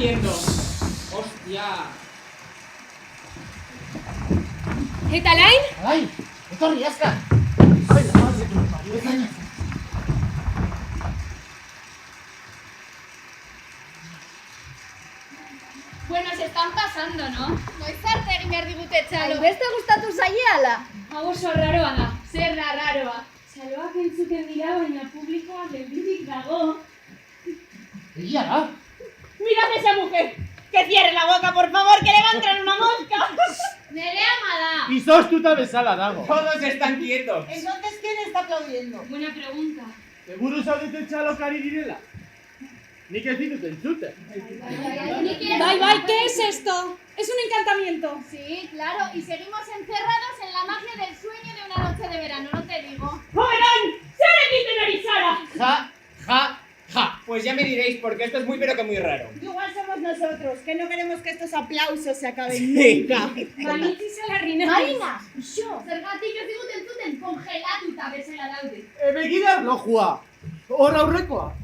haciendo? ¡Hostia! ¿Eta Alain? Alain, etorri, azkar! Ai, la madre que me parió, Bezaña. Bueno, se están pasando, ¿no? Noiz arte egin behar digute txalo. Beste gustatu zaiela. Hau oso raroa da. Zer da raroa? Txaloak entzuten dira, baina publikoa geldirik dago. Egia da. Mirad esa mujer. Que cierre la boca, por favor, que le va a entrar una mosca. Nere ama da. Izoztuta bezala dago. Todos están quietos. Entonces, ¿quién está aplaudiendo? Buena pregunta. Seguru zaudete txalokari direla. Nik ez ditut entzuten. Bai, ¿qué es esto? Es un encantamiento. Sí, claro, y seguimos encerrados en la magia del sueño de una noche de verano, no te digo. ¡Joderán! ¡Se le quiten Arizara! Ja, ja, ja. Pues ya me diréis, porque esto es muy pero que muy raro. Igual somos nosotros, que no queremos que estos aplausos se acaben Sí. nunca. Manitzi zelarri naiz. Marina, zergatik ez diguten zuten kongelatuta bezala daude. Begira erlojua. Hor aurrekoa.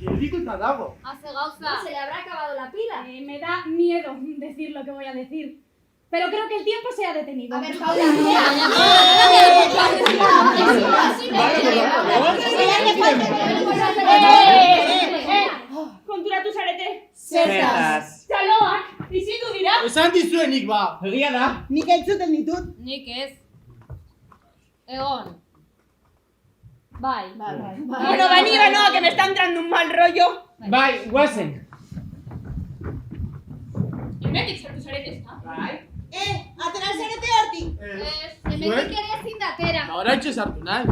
Geldituta dago. Hace gauza. Se le habrá acabado la pila. Me da miedo decir lo que voy a decir. Pero creo que el tiempo se ha detenido. A ver, Paula, Konturatu zarete. Zertaz. Txaloak, izitu dira. Esan dizuenik ba. Egia da. Nik entzuten ditut. Nik ez. Egon. Bai. Bueno, vení, no, que me está entrando un mal rollo. Bai, guazen. Hemetik sartu zarete, ezta? Bai. Atera zarete hortik. Ez, hemendik ere ezin datera. Horaitxe sartu nahi.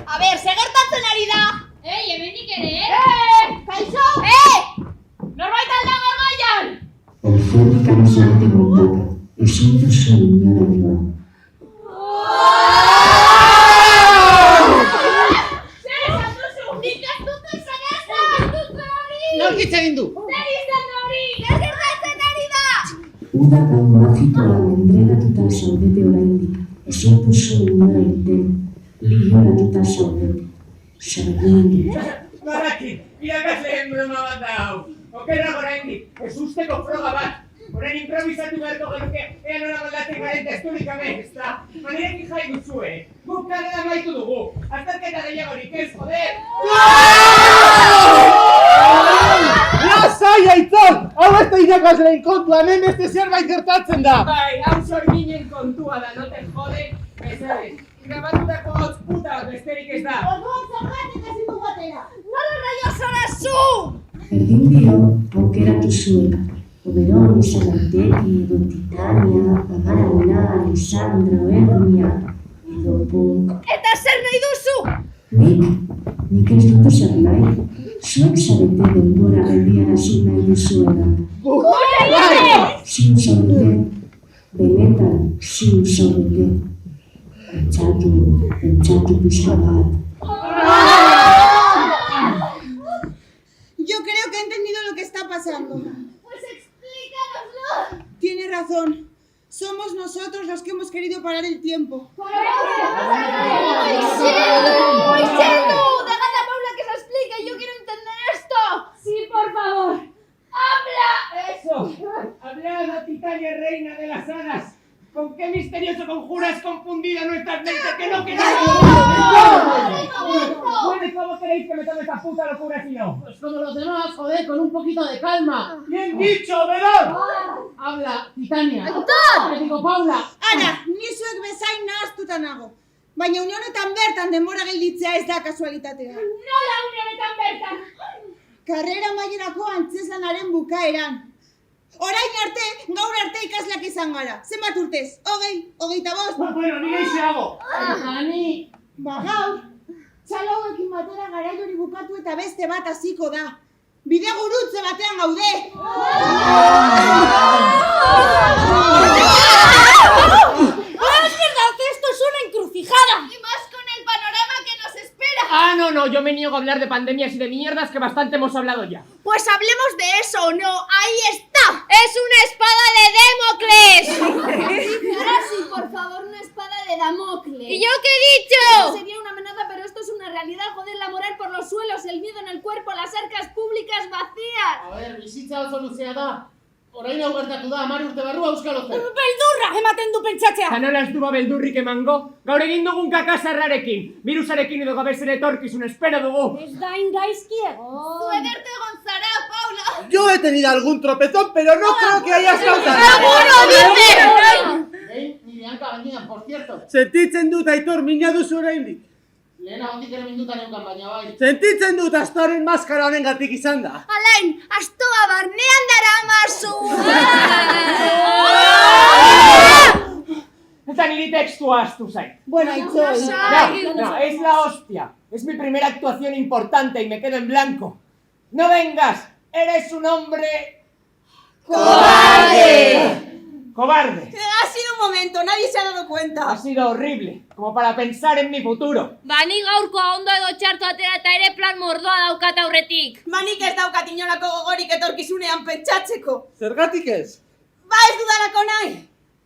A ver, se gertatzen ari da. Ei, hemendik ere, Kaixo! Norbait aldago mailan! Alferrik sorte montaka, ezin duzu inora joan. Zer esan duzu? Nik ez dut esan ez! Nork hitz egin du? Zer izan hori? Zer gertatzen ari da? Uda gain magikoa endredatuta zaudete oraindik, ezin duzu inora irten, lihoratuta zaudete. Sargin. Baraki, irakasleen broma bat da hau. Okerra oraindik, ez usteko froga bat. Orain improvisatu beharko genuke, ea nola moldatzen garen testurik gabe, ezta? Manirekin jai duzue. Guk karrera amaitu dugu. Azterketa gehiagorik ez, joder! Lasai, Aitzon! Hau ez da irakasleen kontua, hemen beste zerbait gertatzen da. Bai, hau sorginen kontua da, no te jode, mesedez. Grabatutako hotz puta bat besterik ez da. Orduan zergatik ezin dugu atera. Nola raio zara zu! Berdin dio, aukeratu zuen. Oberon, Izanarteki, edo Titania, Pagarana, Alessandro, Hermia, edo Punk. Eta zer nahi duzu? Nik ez dut ezer nahi. Zuek zarete denbora geldiarazi nahi duzuena. Ziu zaudete, benetan ziu zaudete. Pentsatu pixka bat. Yo creo que he entendido lo que está pasando. Pues explícanoslo. Tiene razón. Somos nosotros los que hemos querido parar el tiempo. ¡Moiselu! ¡Dejad a Paula que se explique! ¡Yo quiero entender esto! Sí, por favor. ¡Habla! ¡Eso! Hablad, Titania, reina de las hadas. ¿Con qué misterioso conjuro has confundido nuestras mentes que no queráis? Bueno, ¿y cómo queréis que me tome esta puta locura si no? Pues como los demás, joder, con un poquito de calma. ¡Bien dicho, Verón! Habla, Titania. Aitor! Te digo, Paula. Ara, ni zuek bezain nahaztuta nago. Baina une honetan bertan denbora gelditzea ez da kasualitatea. ¡Nola une honetan bertan! Karrera amaierako antzezlanaren bukaeran. Orain arte, gaur arte ikasleak izan gara. Zenbat urtez? 20, 25? Bueno, ni gehiago. Ani, gaur, txalo hauekin batera garai hori bukatu eta beste bat hasiko da. Bide gurutze batean gaude! ¡Es verdad que esto es una encrucijada! Y más con el panorama que nos espera. Ah, no, yo me niego a hablar de pandemias y de mierdas que bastante hemos hablado ya. Pues hablemos de eso, ¿o no? ¡Ahí está! ¡Es una espada de Damocles! Ahora sí, por favor, una espada de Damocles. ¿Y yo qué he dicho? Sería una amenaza, pero esto es una realidad. realidad, joder, la moral por los suelos, el miedo en el cuerpo, las arcas públicas vacías. A ver, bizitza oso luzea da. Orain hau gertatu da, 10 urte barrua euskal zer. Beldurra ematen du pentsatzea! Zanola ez du beldurrik emango, gaur egin dugun kakazarrarekin, virusarekin edo gabezen etorkizun espero dugu. Ez da ingaizki egon. Zu ederto egon zara, Paula! Yo he tenido algún tropezón, pero no creo que hayas causado. ¡Seguro, dice! Nire hanka gainean, por cierto. Sentitzen dut Aitor mina duzu oraindik. Lehena hondik ere minduta neukan baina bai. Sentitzen dut astoren maskara honengatik izan da. Alain, astoa barnean dara amazu! Eta niri tekstua astu zait. Bueno, Aitor. No, es la hostia. Es mi primera actuación importante y me quedo en blanco. No vengas, eres un hombre... ¡Cobarde! ¡Cobarde! Ha sido un momento, nadie se ha dado cuenta. Ha sido horrible, como para pensar en mi futuro. Bani gaurkoa ondo edo txarto atera eta ere plan mordoa daukat aurretik. Manik ez daukat inolako gogorik etorkizunean pentsatzeko. Zergatik ez? Ba ez dudalako nahi.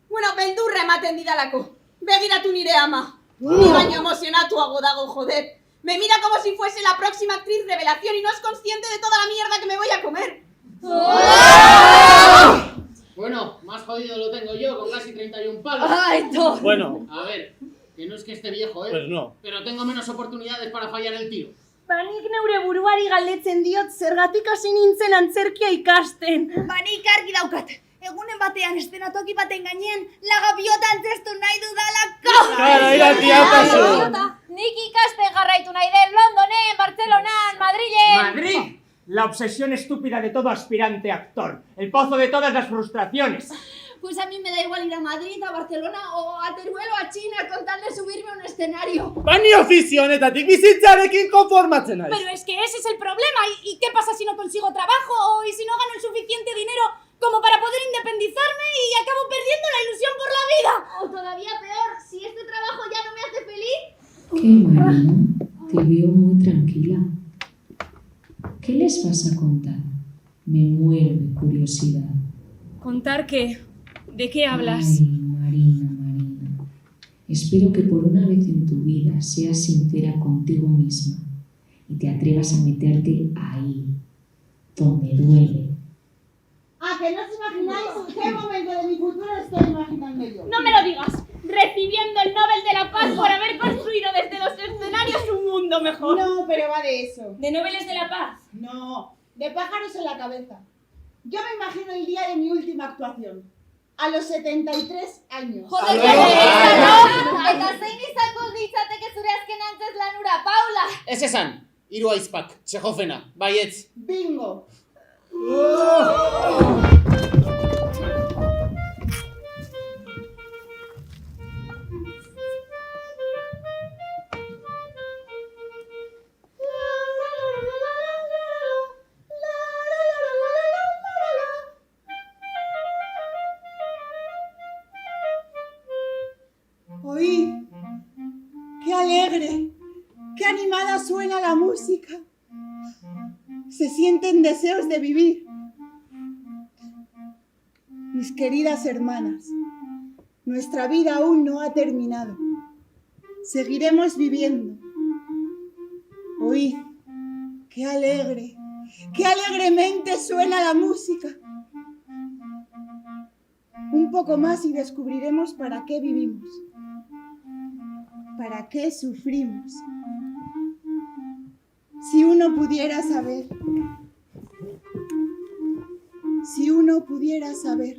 Bueno, beldurra ematen didalako. Begiratu nire ama. Ni baino emozionatuago dago, joder. Me mira como si fuese la próxima actriz revelación y no es consciente de toda la mierda que me voy a comer. Bueno, más jodido lo tengo yo, con casi 31 palos. Bueno, A ver, que no es que esté viejo, pues no. Pero tengo menos oportunidades para fallar el tiro. Banik neure buruari galdetzen diot zergatik hasi nintzen antzerkia ikasten. Banik argi daukat. Egunen batean estenatoki baten gainean, la gaviota antzestu nahi dudalako! Kara, iratiatazu! Nik ikasten jarraitu nahi den Londonen, Bartzelonan, Madrilen. ¡Madrid! La obsesión estúpida de todo aspirante actor. El pozo de todas las frustraciones. Pues a mí me da igual ir a Madrid, a Barcelona o a Teruel o a China con tal de subirme a un escenario. Bani ofizio honetatik bizitzarekin konformatzen naiz. Pero es que ese es el problema. ¿Y qué pasa si no consigo trabajo o y si no gano el suficiente dinero como para poder independizarme y acabo perdiendo la ilusión por la vida? O todavía peor, si este trabajo ya no me hace feliz. ¿Qué, Marina? Te veo muy tranquila. ¿Qué les vas a contar? Me muero de curiosidad. ¿Contar qué? ¿De qué hablas? Ay, Marina, Marina. Espero que por una vez en tu vida seas sincera contigo misma y te atrevas a meterte ahí, donde duele. ¿A que no os imagináis qué momento de mi futuro estoy imaginando yo? No me lo digas. Recibiendo el Nobel de la Paz por haber construido desde los escenarios un mundo mejor. No, pero va de eso. ¿De Nobeles de la Paz? No, de pájaros en la cabeza. Yo me imagino el día de mi última actuación. A los 73 años. Joder, que no! Eta zein izango litzateke zure azken antzez lanura, Paula! Ez esan, 3 aizpak, Txejofena, baietz. Bingo. Oíd, qué alegre, qué animada suena la música. Se sienten deseos de vivir. Mis queridas hermanas, nuestra vida aún no ha terminado. Seguiremos viviendo. Oíd, qué alegre, qué alegremente suena la música. Un poco más y descubriremos para qué vivimos. ¿Para qué sufrimos? Si uno pudiera saber. Si uno pudiera saber.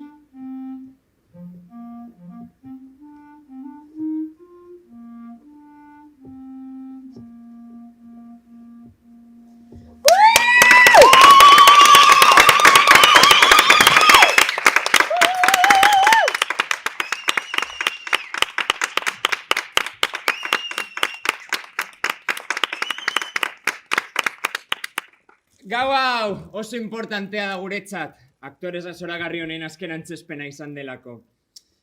Gau hau oso importantea da guretzat, aktorez zoragarri honen azken antzezpena izan delako.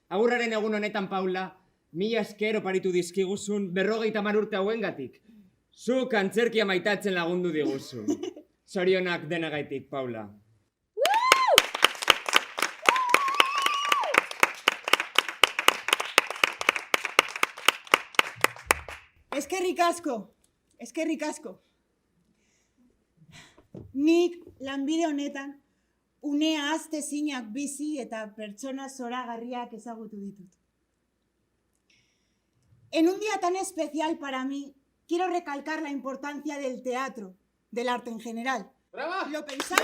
Agurraren egun honetan, Paula, mila esker oparitu dizkiguzun 50 urte hauengatik. Zuk antzerkia maitatzen lagundu diguzu. Zorionak denagaitik, Paula. Eskerrik asko. Eskerrik asko. Nik lanbide honetan unea astezinak bizi eta pertsona zoragarriak ezagutu ditut. En un día tan especial para mí, quiero recalcar la importancia del teatro, del arte en general. ¡Bravo! Lo pensaba...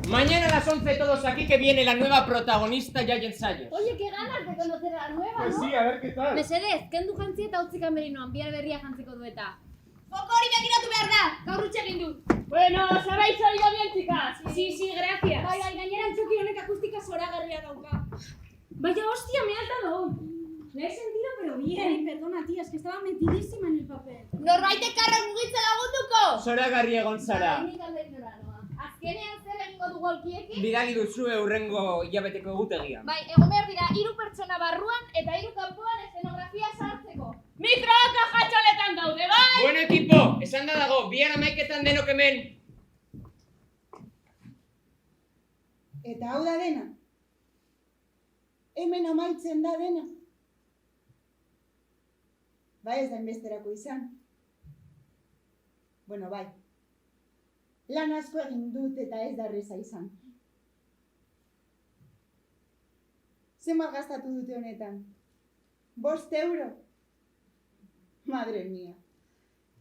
Mañana a las 11 todos aquí que viene la nueva protagonista Giant Sayer. Oye, qué ganas de conocer a la nueva, Pues ¿no? sí, a ver qué tal. Mesedez, kendu jantzi eta utzi kamerinoan, bihar berria jantziko du eta. Foko hori begiratu behar da! Gaur utxe egin dut. Bueno, ¿os habéis oído bien, chicas? Sí, gracias. Bai, gainera entzuki honek akustika zoragarria dauka. Vaya hostia, me ha dado. Le he sentido, pero bien. Ay, perdona, tía, es que estaba metidísima en el papel. Norbaitek karra mugitzen lagunduko? Zoragarri egon zara. Nik aldein nora noa. Azkenean zer egingo dugu aulkiekin? Bidali duzue hurrengo hilabeteko egutegia. Bai, egon behar dira, 3 pertsona barruan eta 3 kanpoan eszenografia sartzeko. Mikroak ajatxoletan daude, bai? Bueno equipo, esan da dago, bihar amaiketan denok hemen. Eta hau da dena. Hemen amaitzen da dena. Ba ez da enbesterako izan. Bueno, bai. Lan asko egin dut eta ez da erreza izan. Zenbat gastatu dute honetan? 5 euro? Madre mía.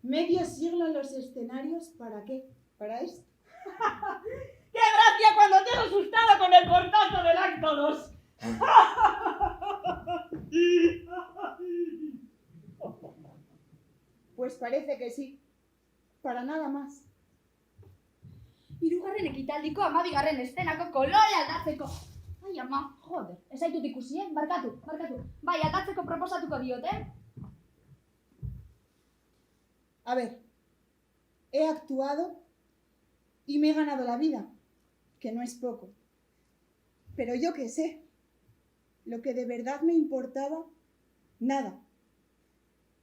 Medio siglo en los escenarios, ¿para qué? ¿Para esto? ¡Qué gracia cuando te has asustado con el portazo del acto 2! Pues parece que sí. Para nada más. 3. ekitaldiko 12. eszenako kolore aldatzeko. Ai, ama, joder, ez zaitut ikusi, barkatu. Bai, aldatzeko proposatuko diot, A ver, he actuado y me he ganado la vida, que no es poco. Pero yo qué sé, lo que de verdad me importaba, nada.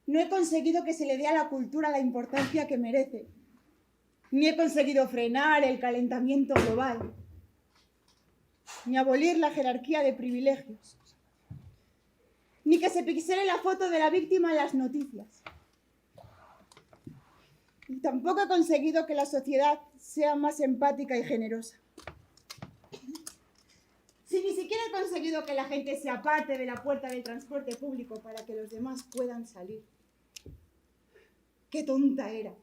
No he conseguido que se le dé a la cultura la importancia que merece. Ni he conseguido frenar el calentamiento global, ni abolir la jerarquía de privilegios, ni que se pixele la foto de la víctima en las noticias. Y tampoco he conseguido que la sociedad sea más empática y generosa. Si ni siquiera he conseguido que la gente se aparte de la puerta del transporte público para que los demás puedan salir. ¡Qué tonta era!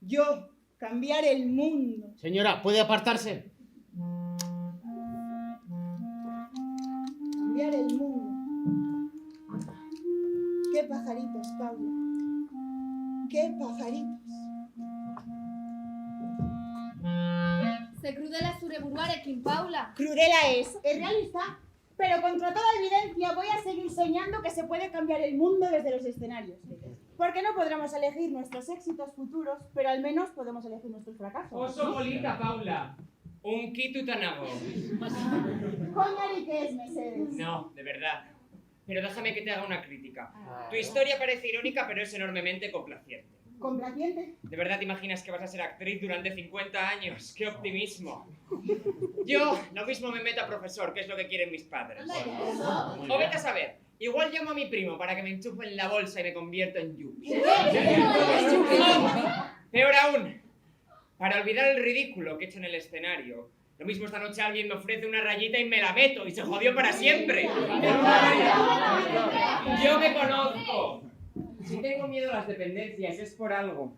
Yo, cambiar el mundo. Señora, ¿puede apartarse? Cambiar el mundo. ¡Qué pajaritos, Paula! ¡Qué pajaritos! Ze krudela zure buruarekin, Paula. Crudela es realista, pero contra toda evidencia voy a seguir soñando que se puede cambiar el mundo desde los escenarios. Porque no podremos elegir nuestros éxitos futuros, pero al menos podemos elegir nuestros fracasos. Oso bolita, Paula. Unkitutanago. Coñari que es Mercedes. No, de verdad. Pero déjame que te haga una crítica. Tu historia parece irónica, pero es enormemente complaciente. ¿Complaciente? ¿De verdad te imaginas que vas a ser actriz durante 50 años? ¡Qué optimismo! Yo lo mismo me meto a profesor, que es lo que quieren mis padres. O vete a saber, igual llamo a mi primo para que me enchufe en la bolsa y me convierto en Yuppie. Peor aún, para olvidar el ridículo que he hecho en el escenario. Lo mismo esta noche alguien me ofrece una rayita y me la meto y se jodió para siempre. Yo me conozco. Si tengo miedo a las dependencias es por algo.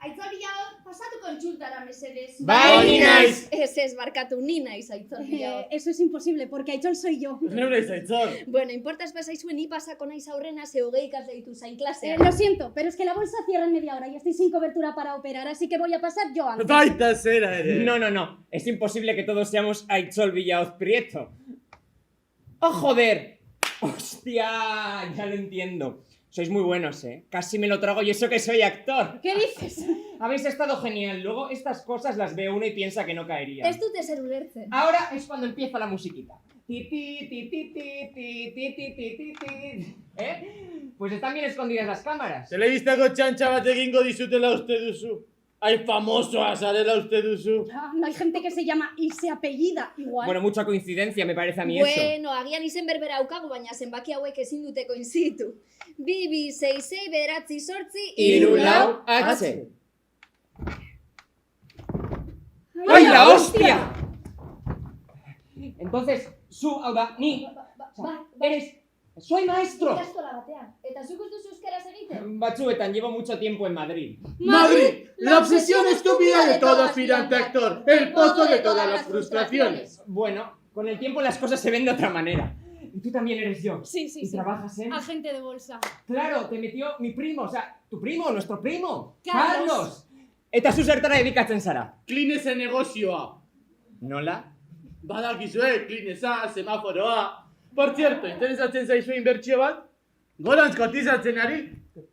Aitzol Billaot, pasatu kontsultara, mesedez. Bai, ni naiz. Ez, barkatu, ni naiz, Aitzol Billaot. Eso es imposible, porque Aitzol soy yo. Neure izaitzor. Bueno, importa espazaizuen ni pasako naiz aurrena ze 20 ikasle ditu zain klasean. Lo siento, pero es que la bolsa cierra en media hora y estoy sin cobertura para operar, así que voy a pasar yo antes. Baita zera ere. No. Es imposible que todos seamos Aitzol Billaot Prieto. ¡Oh, joder! ¡Hostia! Ya lo entiendo. Sois muy buenos, ¿eh? Casi me lo trago y eso que soy actor. ¿Qué dices? Habéis estado genial. Luego estas cosas las ve uno y piensa que no caería. Ez dute zer ulertzen. Ahora es cuando empieza la musiquita. Pues están bien escondidas las cámaras. Telebistako txantxa bat egingo dizutela uste duzu. Hain famosoa zarela uste duzu. No hay gente que se llama y se apellida igual. Bueno, mucha coincidencia me parece a mí eso. Bueno, agian izen berbera aukagu, baina zenbaki hauek ezin dute koinzitu. 2, 2, 6, 6, 9, 8, Hiru, lau, H. ¡Ay, la hostia! Entonces, hau da, ni, eres, soy maestro. Ikastola batean. Eta zuk ez duzu euskaraz egiten? Batzuetan, llevo mucho tiempo en Madrid. Madrid, la obsesión estúpida de todo aspirante actor, el pozo de todas las frustraciones. Bueno, con el tiempo las cosas se ven de otra manera. Y tú también eres yo. Sí, sí, Y sí. trabajas en... Agente de bolsa. Claro, te metió mi primo, o sea, tu primo, nuestro primo. Carlos. Eta zu zertara dedikatzen zara? Klinesen negozioa. Nola? Badakizue, klinesa, semaforoa. Por cierto, interesatzen zaizue inbertsio bat? Gorantz kotizatzen ari?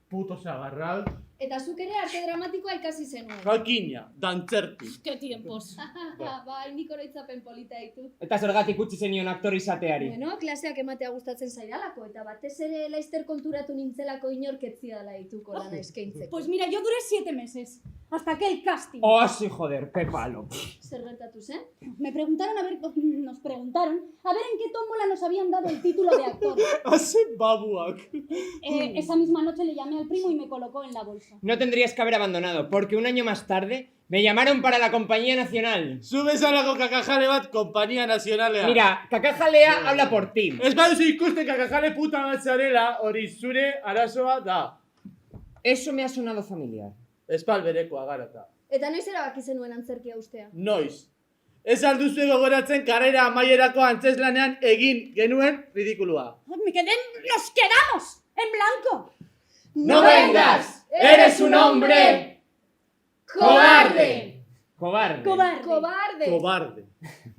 Puto zagarral. Eta zuk ere arte dramatikoa ikasi zenuen. Jakina, dantzertu. Qué tiempos. Bai, nik oroitzapen polita ditu. Eta zergatik utzi zenion aktor izateari? Bueno, klaseak ematea gustatzen zaidalako, eta batez ere laizter konturatu nintzelako inorketzidala dituko lana eskaintzeko. Pues mira, yo duré 7 meses. Hasta que el casting. Oh, sí, joder, qué palo. Zer gertatu zen? Nos preguntaron a ver en qué tómbola nos habían dado el título de actor. Haze babuak. Esa misma noche le llamé al primo y me colocó en la bolsa. No tendrías que haber abandonado, porque un año más tarde me llamaron para la Compañía Nacional. Subes alako kakajale bat Kompainia Nazionalea. Mira, Kakajalea habla por ti. Ez baduzu ikusten kakajale puta bat zarela, hori zure arazoa da. Eso me ha sonado familiar. Espal berekoa garata. Eta noiz erabaki zenuen antzerkia ustea? Noiz. Ez alduzue gogoratzen karrera amaierako antzeslanean egin genuen ridikulua. Nos quedamos en blanco. ¡No vengas! ¡Eres un hombre cobarde! Cobarde. Cobarde. Kobarde! Kobarde.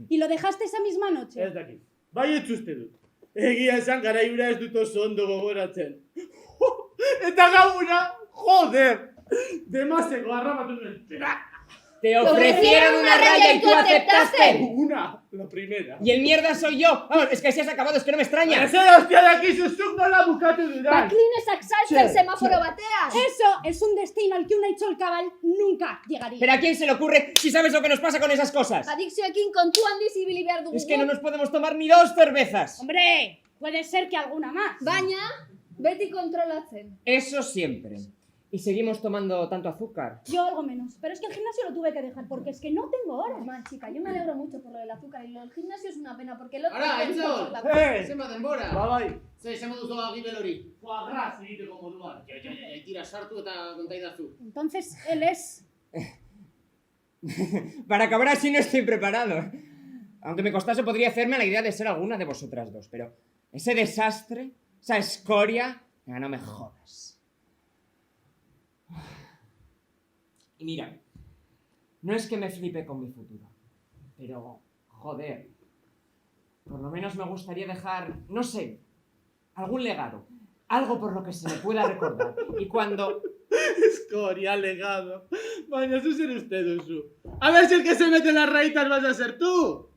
¿Y lo dejaste esa misma noche? Ez dakit. Bai ez uste dut. Egia esan garaiura ez dut oso ondo gogoratzen. Eta gauna, joder! Demasiako harrapatu nuen. Te ofrecieron una raya y tú aceptaste. Una, la primera. Y el mierda soy yo. Vamos, es que si has acabado, es que no me extraña. Zer hostia de aquí, zuzuk nola bukatu dudan. Baklinesak saltzen semaforo batean! Eso es un destino al que un hecho el cabal nunca llegaría. ¿Pero a quién se le ocurre si sabes lo que nos pasa con esas cosas? Adikzioekin kontu handiz ibili behar dugu. Es que no nos podemos tomar ni 2 cervezas. Hombre, puede ser que alguna más. Baina, beti kontrolatzen. Eso siempre. Y seguimos tomando tanto azúcar. Yo algo menos, pero es que el gimnasio lo tuve que dejar porque es que no tengo horas. Man, chica, yo me alegro mucho por lo del azúcar y lo del gimnasio es una pena porque el otro... Ara, entzun! Zenba denbora? Ba bai. Ze, zenba duzu agibel hori? Foie gras egiteko moduan. Tira sartu eta kontaidazu. Entonces él es... Para acabar así no estoy preparado. Aunque me costase podría hacerme la idea de ser alguna de vosotras dos, pero ese desastre, esa escoria, ya no me jodas. Y mira, no es que me flipe con mi futuro, pero, joder, por lo menos me gustaría dejar, no sé, algún legado, algo por lo que se me pueda recordar. Y cuando... Escoria, legado. Baina zu zer uste duzu. A ver si el que se mete en las rayitas vas a ser tú.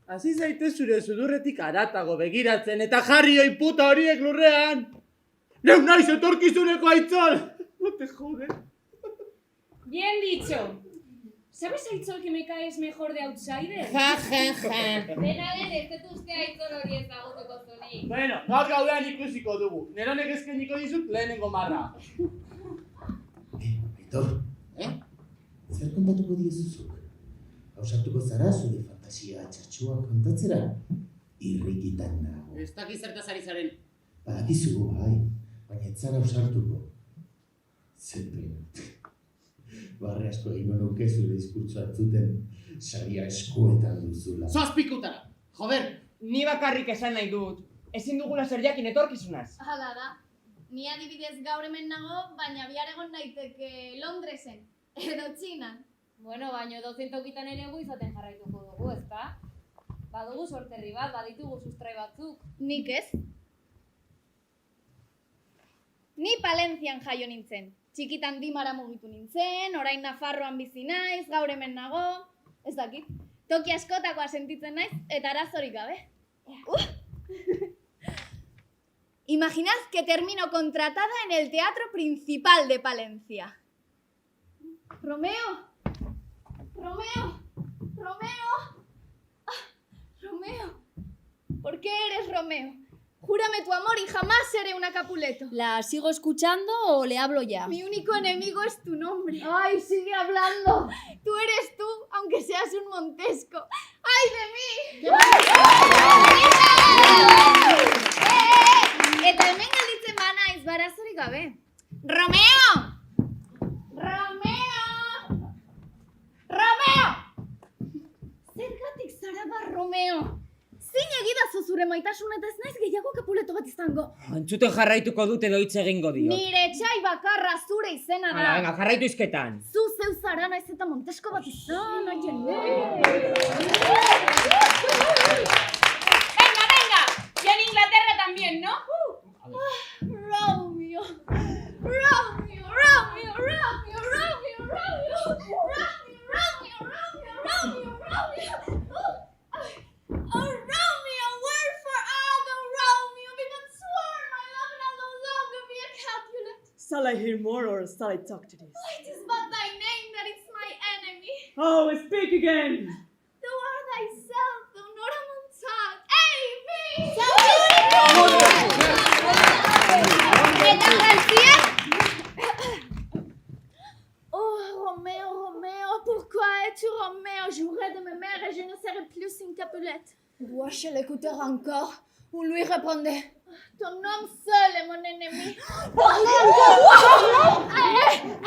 Hasi zaitez zure sudurretik aratago begiratzen eta jarri oi puta horiek lurrean. Neu naiz etorkizuneko aitzol. No te jode. Bien dicho. ¿Sabes, Aitzol, que me caes mejor de outsider? Ja, ja, ja. Dena den, ez dut uste aitzol hori ezagutuko zunik. Bueno, gaur gaudean ikusiko dugu. Neronek eskeniko dizut lehenengo marra. Aitor, zer kontatuko diezuzuk? Ausartuko zara zure fantasia txatxua kontatzera? Irrikitan nago. Ez dakiz zertaz ari zaren. Badakizu, bai, baina ez zara ausartuko. Zer pena. Barre asko egingo nuke zure diskurtsoa entzuten saria eskuetan duzula. Zoaz pikutara! Joder! Ni bakarrik esan nahi dut. Ezin dugula zer jakin etorkizunaz. Hala da. Ni adibidez gaur hemen nago, baina bihar egon naiteke Londresen. Edo Txinan. Bueno, baina 200 okitan ere gu izaten jarraituko dugu, ezta? Badugu sorterri bat, baditugu sustrai batzuk. Nik ez. Ni Palentzian jaio nintzen. Txikitan Dimara mugitu nintzen, orain Nafarroan bizi naiz, gaur hemen nago, ez dakit. Toki askotakoa sentitzen naiz, eta arazorik gabe. Imaginad que termino contratada en el Teatro Principal de Palencia. Romeo. Romeo. Romeo. Romeo. ¿Por qué eres Romeo? Júrame tu amor y jamás seré una Capuleto. ¿La sigo escuchando o le hablo ya? Mi único enemigo es tu nombre. ¡Ay, sigue hablando! Tú eres tú, aunque seas un Montesco. ¡Ay de mí! Eta hemen gelditzen bana ez barazorik gabe. Romeo! Romeo! Romeo! Zergatik zara ba, Romeo? Zein egidazu zure maitasuna eta ez naiz gehiago Capuleto bat izango. Entzuten jarraituko dut edo hitz egingo diot. Nire txai bakarra zure izena da. Hala, venga, jarraitu izketan. Zu zeu zara naiz eta Montesko bat izan, aien. Venga, y en Inglaterra también, ¿no? Romeo, Romeo, Romeo, Romeo, Romeo, Romeo, Romeo, Romeo, Romeo, Romeo. Oh, Romeo, wherefore art thou, Romeo? Because sworn my love shall no longer be a Capulet. Shall I hear more or shall I talk to this? It is but thy name that is my enemy. Oh, speak again! Thou art thyself, thou not a Montag. Hey, me! Oh, Roméo, Roméo, pourquoi es-tu Roméo? J'aurais de me mère et je ne serai plus une Capulette. Dois-je l'écouter encore ou lui répondre? Ton homme seul est mon ennemi.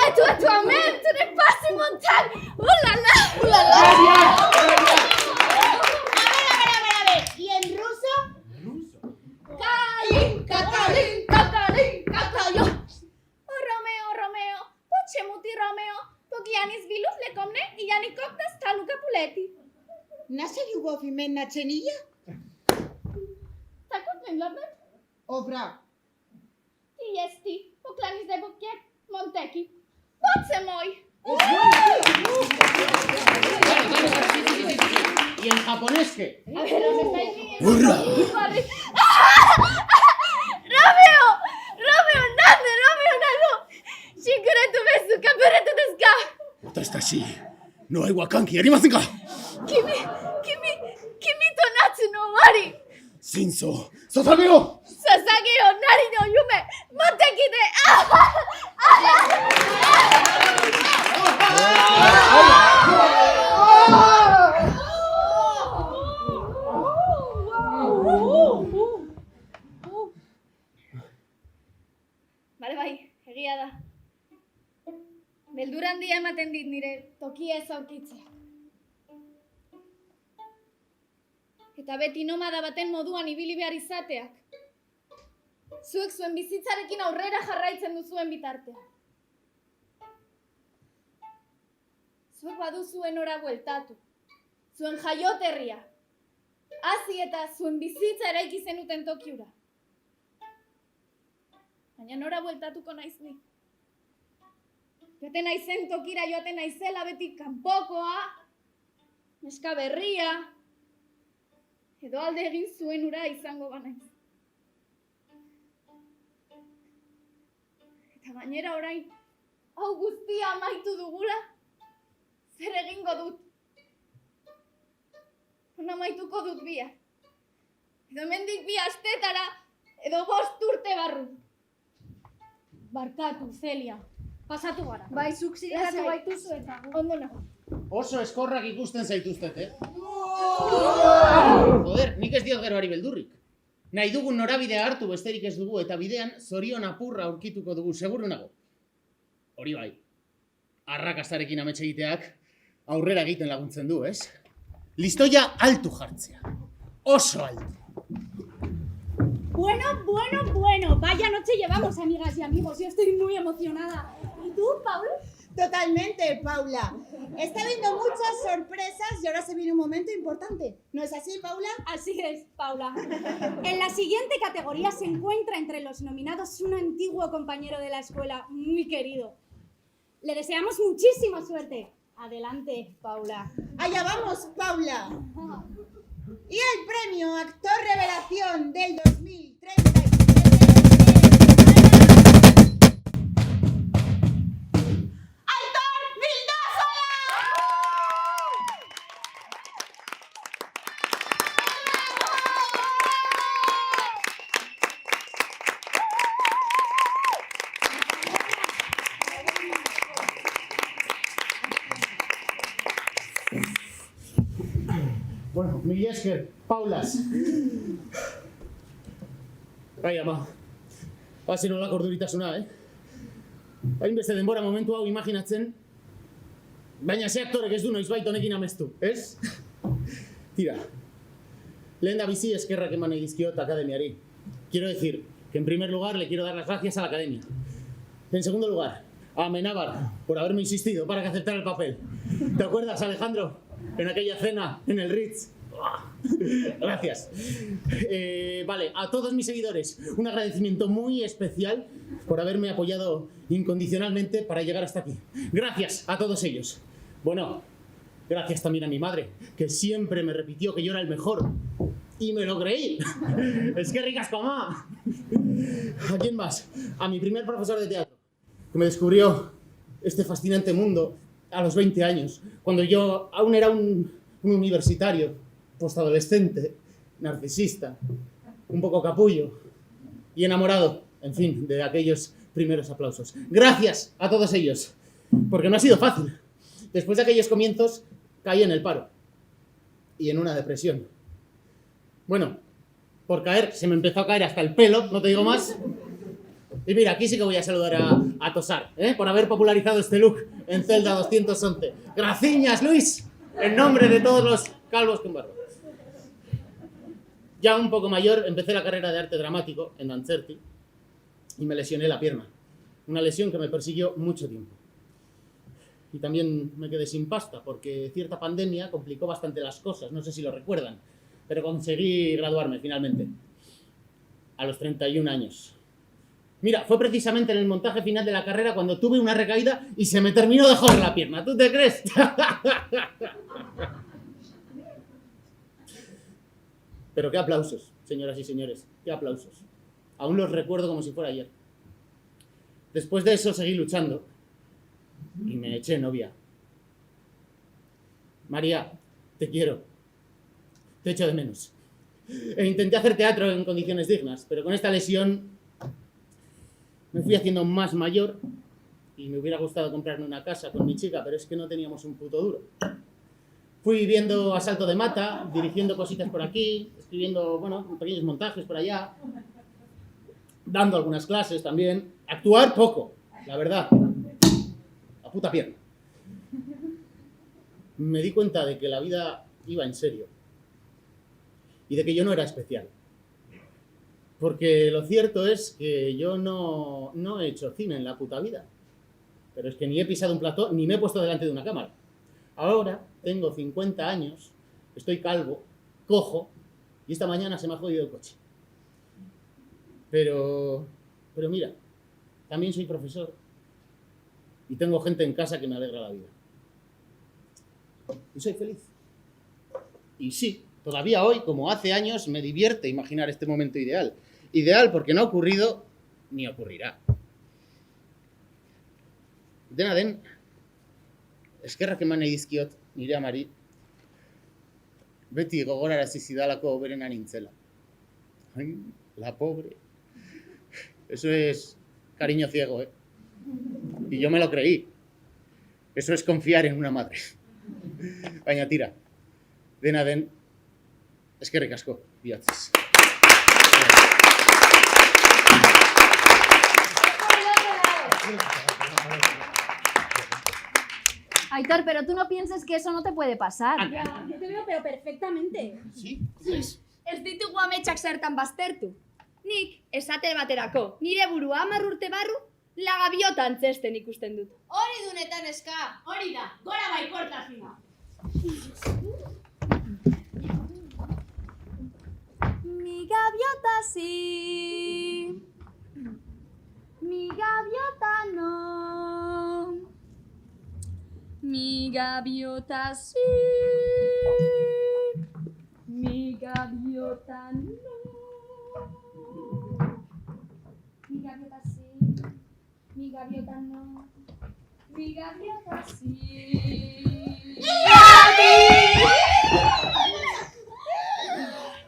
Et toi-même, tu n'es pas si Montag. Oh là là, oh là là. A ver. ¿Y en ruso? Catalin, Catalin, Catalin, Catalin. Oh, Romeo, Romeo, pochemuti Romeo, tokianis vilus lekomne, iani koktas talu Capuleti. Nasa Jugofime Nachenilla? Takut minlamet? Obra. Tiesti, poklanis de bukiek, Monteki. Potse moi. ¿Y en japonés qué? A ver, os estáis viendo. ¡Hurra! Romeo! Romeo, nande, Romeo, nando! Shinkuretu besu, kapuretu desu ka? 私たちの愛は関係ありませんか。君と夏の終わり。真相捧げよう。捧げよなりの夢、持ってきて。Bale, bai, egia da. Beldur handia ematen dit nire tokia ez aurkitzea. Eta beti nomada baten moduan ibili behar izateak. Zuek zuen bizitzarekin aurrera jarraitzen duzuen bitartean. Zuek baduzuen ora bueltatu. Zuen jaioterria. Hazi eta zuen bizitza eraiki zenuten tokiura. Baina nora bueltatuko naiz ni. Joaten naizen tokira joaten naizela beti kanpokoa, neska berria, edo alde egin zuen ura izango banaiz. Eta gainera orain, hau guztia amaitu dugula, zer egingo dut? Hona amaituko dut bia. Edo hemendik 2 astetara, edo 5 urte barru. Barkatu, Celia. Pasatu gara. Bai, zuk ziratu gaituzu eta ondo nago. Oso eskorrak ikusten zaituztet, Joder, nik ez diot geroari beldurrik. Nahi dugun norabidea hartu besterik ez dugu eta bidean zorion apurra aurkituko dugu, seguru nago. Hori bai, arrakastarekin amets egiteak aurrera egiten laguntzen du, ez? Listoia altu jartzea. Oso altu. Bueno, vaya noche llevamos, amigas y amigos, yo estoy muy emocionada. ¿Y tú, Paula? Totalmente, Paula. Está habiendo muchas sorpresas y ahora se viene un momento importante. ¿No es así, Paula? Así es, Paula. En la siguiente categoría se encuentra entre los nominados un antiguo compañero de la escuela, muy querido. Le deseamos muchísima suerte. Adelante, Paula. Allá vamos, Paula. Y el premio Actor Revelación del 2037 ¡Aitor Vildósola! Bueno, mila esker, Paulas. Bai, ama. Bazen olako orduritasuna, Hainbeste denbora momentu hau imaginatzen, baina ze aktorek ez du noizbait honekin amestu, ez? Tira, lehen da bizi eskerrak eman nahi dizkiot akademiari. Quiero decir, que en primer lugar le quiero dar las gracias a la academia. En segundo lugar, a Amenábar por haberme insistido para que aceptara el papel. ¿Te acuerdas, Alejandro? En aquella cena, en el Ritz. Gracias. Vale, a todos mis seguidores, un agradecimiento muy especial por haberme apoyado incondicionalmente para llegar hasta aquí. Gracias a todos ellos. Bueno, gracias también a mi madre, que siempre me repitió que yo era el mejor. Y me lo creí. Es que ricas mamá. ¿A quién más? A mi primer profesor de teatro, que me descubrió este fascinante mundo a los 20 años, cuando yo aún era un universitario, postadolescente, narcisista, un poco capullo y enamorado, en fin, de aquellos primeros aplausos. Gracias a todos ellos, porque no ha sido fácil. Después de aquellos comienzos, caí en el paro y en una depresión. Bueno, por caer, se me empezó a caer hasta el pelo, no te digo más. Y mira, aquí sí que voy a saludar a Tosar, por haber popularizado este look en Zelda 211. ¡Graciñas, Luis! En nombre de todos los calvos con barba. Ya un poco mayor, empecé la carrera de arte dramático en Dancerti y me lesioné la pierna. Una lesión que me persiguió mucho tiempo. Y también me quedé sin pasta porque cierta pandemia complicó bastante las cosas, no sé si lo recuerdan, pero conseguí graduarme finalmente, a los 31 años. Mira, fue precisamente en el montaje final de la carrera cuando tuve una recaída y se me terminó de joder la pierna. ¿Tú te crees? Pero qué aplausos, señoras y señores, qué aplausos. Aún los recuerdo como si fuera ayer. Después de eso seguí luchando y me eché novia. María, te quiero. Te echo de menos. Intenté hacer teatro en condiciones dignas, pero con esta lesión me fui haciendo más mayor y me hubiera gustado comprarme una casa con mi chica, pero es que no teníamos un puto duro. Fui viendo a salto de mata, dirigiendo cositas por aquí, escribiendo, bueno, pequeños montajes por allá, dando algunas clases también. Actuar poco, la verdad. A puta pierna. Me di cuenta de que la vida iba en serio y de que yo no era especial. Porque lo cierto es que yo no he hecho cine en la puta vida. Pero es que ni he pisado un plató, ni me he puesto delante de una cámara. Ahora tengo 50 años, estoy calvo, cojo, y esta mañana se me ha jodido el coche. Pero mira, también soy profesor y tengo gente en casa que me alegra la vida. Y soy feliz. Y sí, todavía hoy, como hace años, me divierte imaginar este momento ideal. Ideal porque no ha ocurrido ni ocurrirá. Dena den, eskerrak eman nahi dizkiot nire amari, beti gogorarazi zidalako berena nintzela. Ay, la pobre. Eso es cariño ciego, Y yo me lo creí. Eso es confiar en una madre. Baina tira, dena den, eskerrik asko, bihotzez. Aitor, pero tú no pienses que eso no te puede pasar. Ya, yo te veo pero perfectamente. ¿Sí? Ez ditugu ametsak zertan baztertu. Nik, esate baterako, nire burua 10 urte barru, la gaviota antzesten ikusten dut. Hori dunetan eska, hori da, gora baikortasuna. Mi gaviota sí, mi gaviota no. Mi gaviota sí, mi gaviota, sí.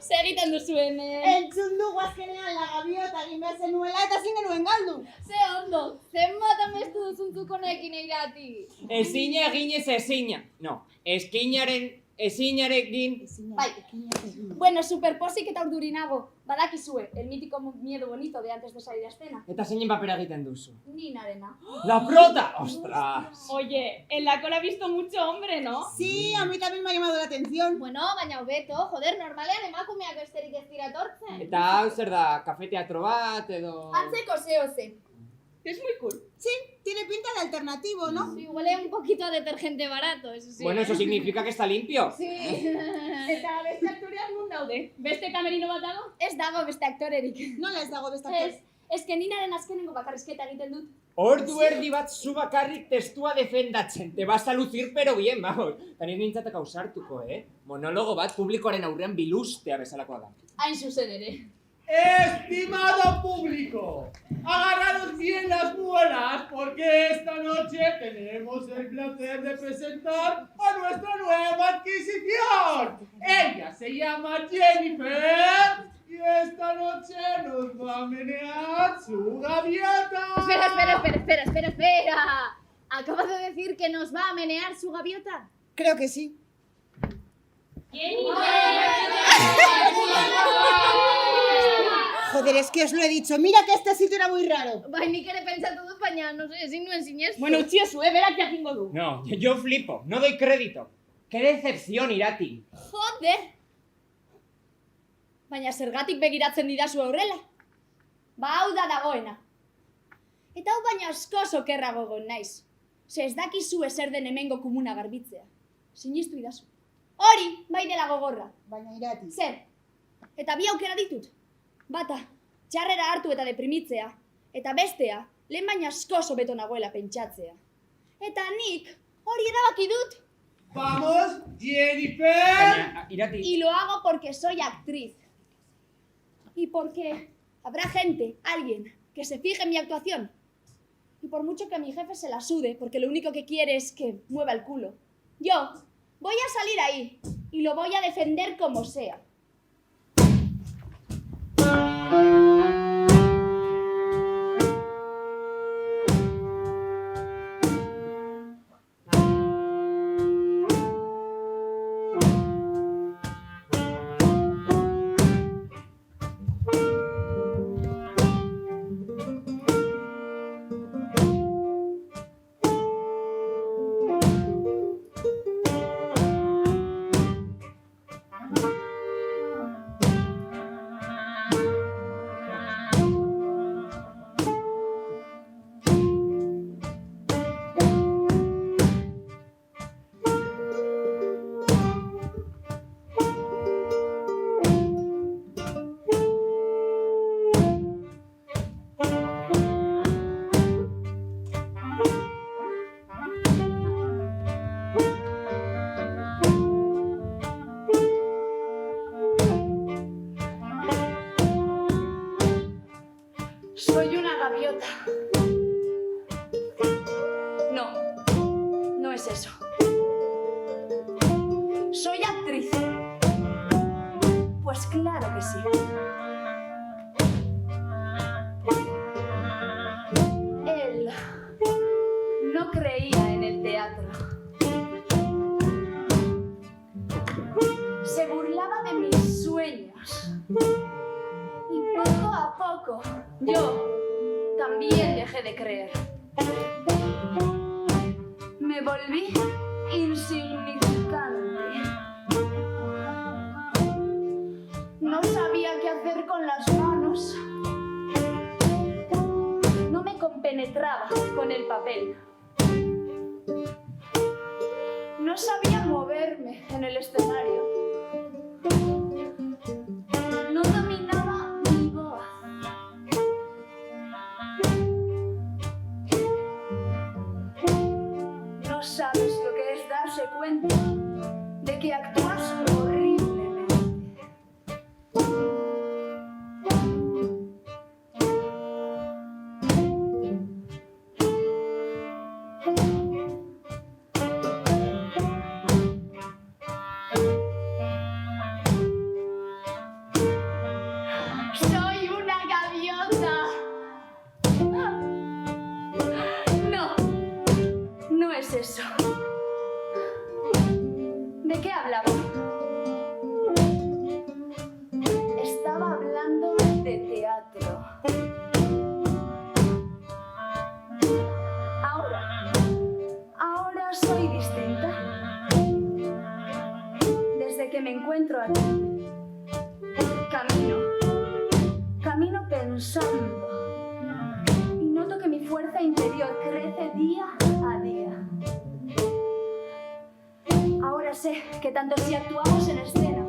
Segiten duzu hemen. Entzun dugu azkenean la gaviota egin behar zenuela eta ezin genuen galdu. Ze ondo, zenbat amestu duzuntzuk honekin Irati. Ezina eginez ezina. No, ezinarekin... Bai. Bueno, superposik eta urdurinago. Badakizue, el mítico miedo bonito de antes de salir a escena. Eta zeinen papera egiten duzu. Ninarena. ¡La prota! ¡Ostras! Oye, en la cola he visto mucho hombre, ¿no? Sí, a mí también me ha llamado la atención. Bueno, baina hobeto, joder, normalean emakumeak besterik ez dira etortzen. Eta hau zer da, kafe teatro bat edo... Antzeko zehose. Es muy cool. Sí, tiene pinta de alternativo, ¿no? Sí, huele un poquito a detergente barato, eso sí. Bueno, eso significa que está limpio. Sí. Eta beste aktoreak nun daude? Beste kamerino bat dago? Ez dago beste aktorerik. Nola ez dago beste aktor? Ez que ninaren azkenengo bakarrizketa egiten dut. Ordu erdi bat zu bakarrik testua defendatzen. Te vas a lucir pero bien, vamos. Tani nintzatek ausartuko, Monologo bat publikoaren aurrean bilustea bezalakoa da. Hain zuzen ere. Estimado público, agarraros bien las muelas porque esta noche tenemos el placer de presentar a nuestra nueva adquisición. Ella se llama Jennifer y esta noche nos va a menear su gaviota. Espera. ¿Acabas de decir que nos va a menear su gaviota? Creo que sí. Joder, es que os lo he dicho. Mira que este sitio era muy raro. Bai, nik ere pentsatu dut, baina, no sé, ezin nuen sinestu. Bueno, utziozu, berak jakingo du. No, yo flipo, no doy crédito. ¡Qué decepción, Irati! Joder! Baina zergatik begiratzen didazu aurrela? Ba, hau da dagoena. Eta hau baina askoz okerrago egon naiz. Ze ez dakizu ezer den hemengo komuna garbitzea. Sinistu idazu. Hori, bai dela gogorra. Baina Irati. Zer? Eta bi aukera ditut. Bata, txarrera hartu eta deprimitzea. Eta bestea, lehen baina askoz hobeto nagoela pentsatzea. Eta nik, hori erabaki dut. ¡Vamos, Jennifer! Baina, Irati... Y lo hago porque soy actriz. Y porque habrá gente, alguien, que se fije en mi actuación. Y por mucho que a mi jefe se la sude, porque lo único que quiere es que mueva el culo. Yo voy a salir ahí y lo voy a defender como sea. Soy una gaviota. No, no es eso. Soy actriz. Pues claro que sí. Él no creía en el teatro. Se burlaba de mis sueños. Y poco a poco yo también dejé de creer. Me volví insignificante. No sabía qué hacer con las manos. No me compenetraba con el papel. No sabía moverme en el escenario. No dominaba mi voz. No sabes lo que es darse cuenta de que actúas horriblemente. que me encuentro aquí. Camino pensando. Y noto que mi fuerza interior crece día a día. Ahora sé que tanto si actuamos en escena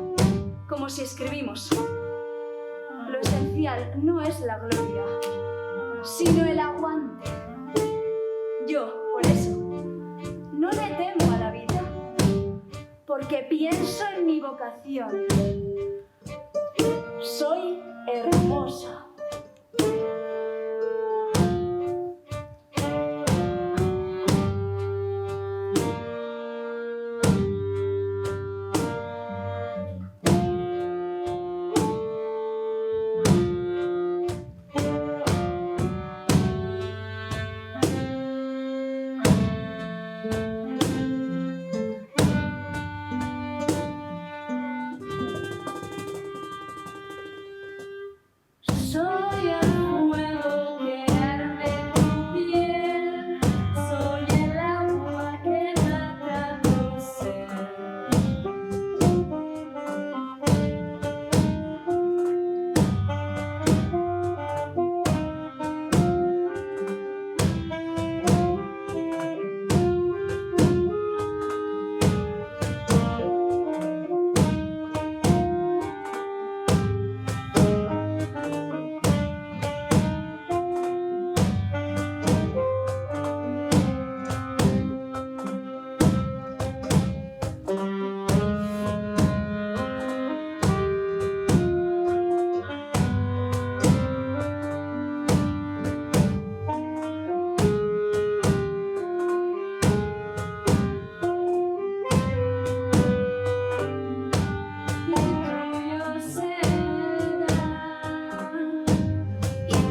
como si escribimos, lo esencial no es la gloria, sino el aguante. Yo, por eso, no le temo a la vida, porque pienso en mi vocación. Soy hermosa. Soy el fuego que arde tu piel, soy el agua que mata tu ser.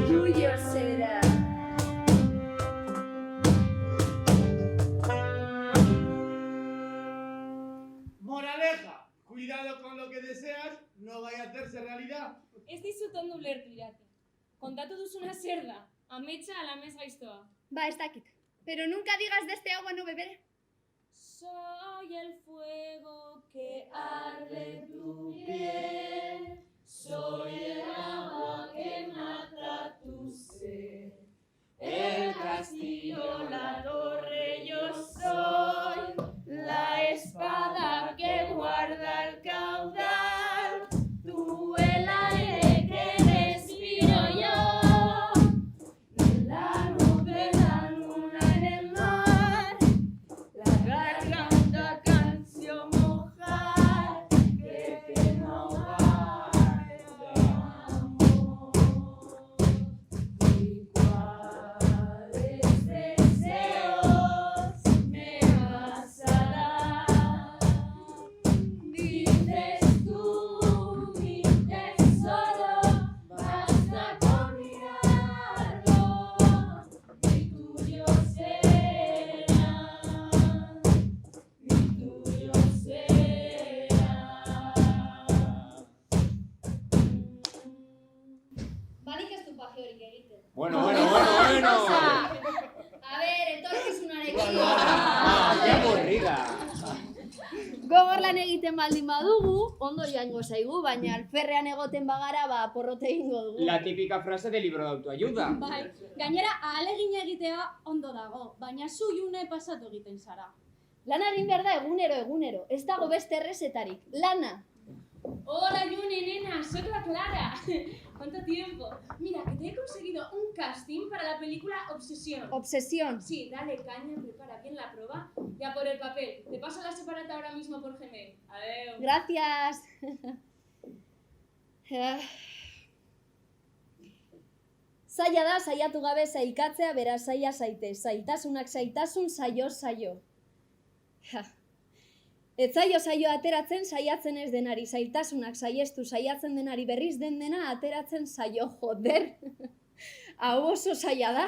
Tuyo será. Moraleja, cuidado con lo que deseas, no vaya a hacerse realidad. Ez dizut ondo ulertu irati. Kontatu duzuna zer da, ametsa alamez gaiztoa. Va, ez dakit. Pero nunca digas de este agua no beberé. Soy el fuego que arde tu piel, soy el agua que mata tu sed. El castillo, la torre, yo soy la espada que guarda el caudal, tú el aire que respiro yo, la luz de la luna en el mar, la garganta canción mojar, que pena ahogar de amor. ¿Y cuáles deseos me vas a dar? Dices tú, mi tesoro, basta con mirarlo, mi tuyo será, mi tuyo será. Barik ez du paje horik egiten. Bueno. A ber, etorkizunarekin. ¡Qué aburrida! Gogor lan egiten baldin badugu, ondo joango zaigu, baina alferrean egoten bagara, porrote egingo dugu. La típica frase del libro de autoayuda. Bai, gainera ahalegina egitea ondo dago, baina zu June pasatu egiten zara. Lana egin behar da egunero, ez dago beste errezetarik, lana! Hola June, nena, soy la Clara. ¿Cuánto tiempo? Mira, que te he conseguido un casting para la película Obsesión. Obsesión. Sí, dale caña, prepara bien la prueba y a por el papel. Te paso la separata ahora mismo por Gmail. Adeu. Gracias! Zaila da, saiatu gabe sailkatzea, beraz zaila zaite. Zailtasunak zailtasun, saio. Ez saio ateratzen saiatzen ez denari, zailtasunak saiestu saiatzen denari berriz den dena ateratzen saio, joder. Hau oso zaila da.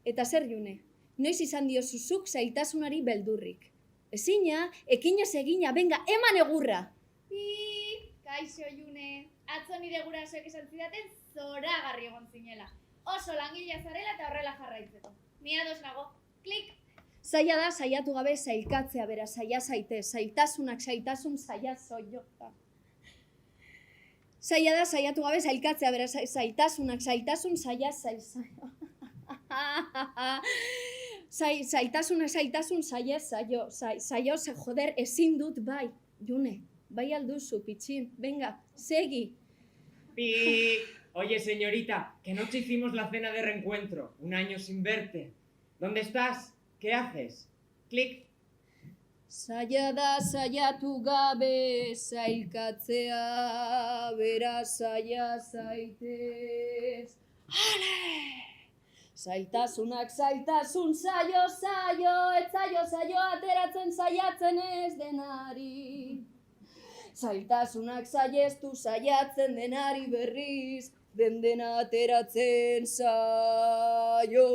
Eta zer June, noiz izan diozuzuk zailtasunari beldurrik. Ezina, ekinez egina, benga, eman egurra! Kaixo June, atzo nire gurasoek esan zidaten zoragarri egon zinela. Oso langilea zarela eta horrela jarraitzeko. Ni ados nago, klik! Zaila da saiatu gabe sailkatzea bera, saia zaitez, zailtasunak sailtasun saia soio. Zaila da saiatu gabe sailkatzea bera, zailtasunak sailtasun saia zailtasunak sailtasun saia saio, joder, ezin dut, bai, June, bai alduzu, pitxin, venga, segi. Oye, señorita, que anoche hicimos la cena de reencuentro, 1 año sin verte. ¿Dónde estás? ¿Qué haces? Clic. Zaila da saiatu gabe sailkatzea, bera saia zaitez. Ale! Zailtasunak zailtasun saio, ez saio ateratzen saiatzen ez denari. Zailtasunak saiestu saiatzen denari berriz, dena ateratzen saio.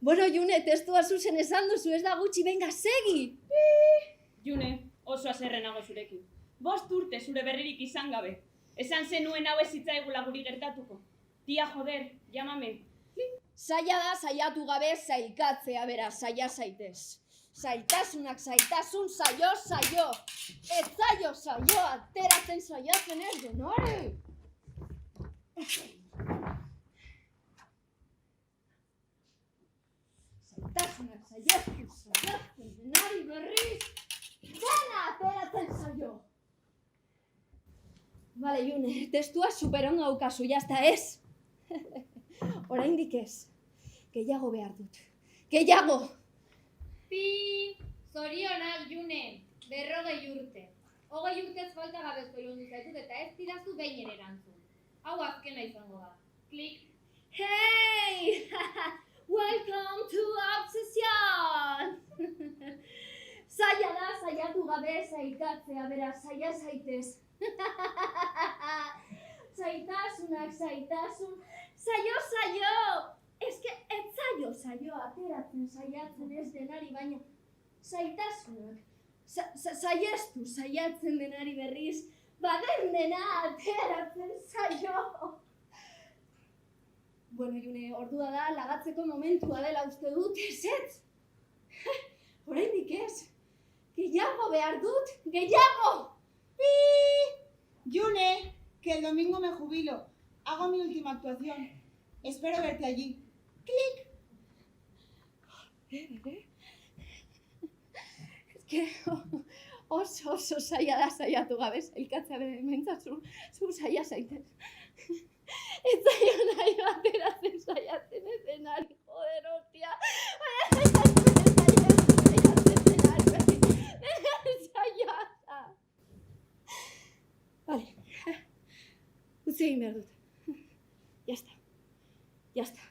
Bueno, June, testua zuzen esan duzu, ez da gutxi, venga, segi! June, oso haserrenago zurekin. 5 urte zure berririk izan gabe. Esan zenuen hau ez zitzaigula guri gertatuko. Tia, joder, llámame. Zaila da saiatu gabe sailkatzea bera, saia zaitez. Zailtasunak zailtasun saio. Ez saio, ateratzen saiatzen ez denari. Zailtasunak saiatzen denari berriz, dena ateratzen saio. Bale, June, testua superondo daukazu, jazta ez. Oraindik ez. Gehiago behar dut. Gehiago! Zorionak, June, 40 urte. 20 urtez falta gabezko ilundu zaitut eta ez didazu behin ere erantzun. Hau azkena izango da. Klik. Hey! Welcome to Obsession! Zaila da saiatu gabe sailkatzea, bera, saia zaitez. Zailtasunak zailtasun, saio! Ez que ez saio ateratzen saiatzen ez denari, baina zailtasunak saiestu saiatzen denari berriz, baden dena ateratzen saio. Bueno, June, ordua da, lagatzeko momentua dela uste dut, ez? Oraindik ez. Gehiago behar dut, gehiago! June, que el domingo me jubilo. Hago mi última actuación. Espero verte allí. ¡Clic! Ez que oso zaila da saiatu gabe sailkatzea mentzazu, zu saia zaitez. Ez zaio nahi ateratzen saiatzen ez denari, joder, hostia. Saia. Vale. Utzi egin behar dut. Ya está.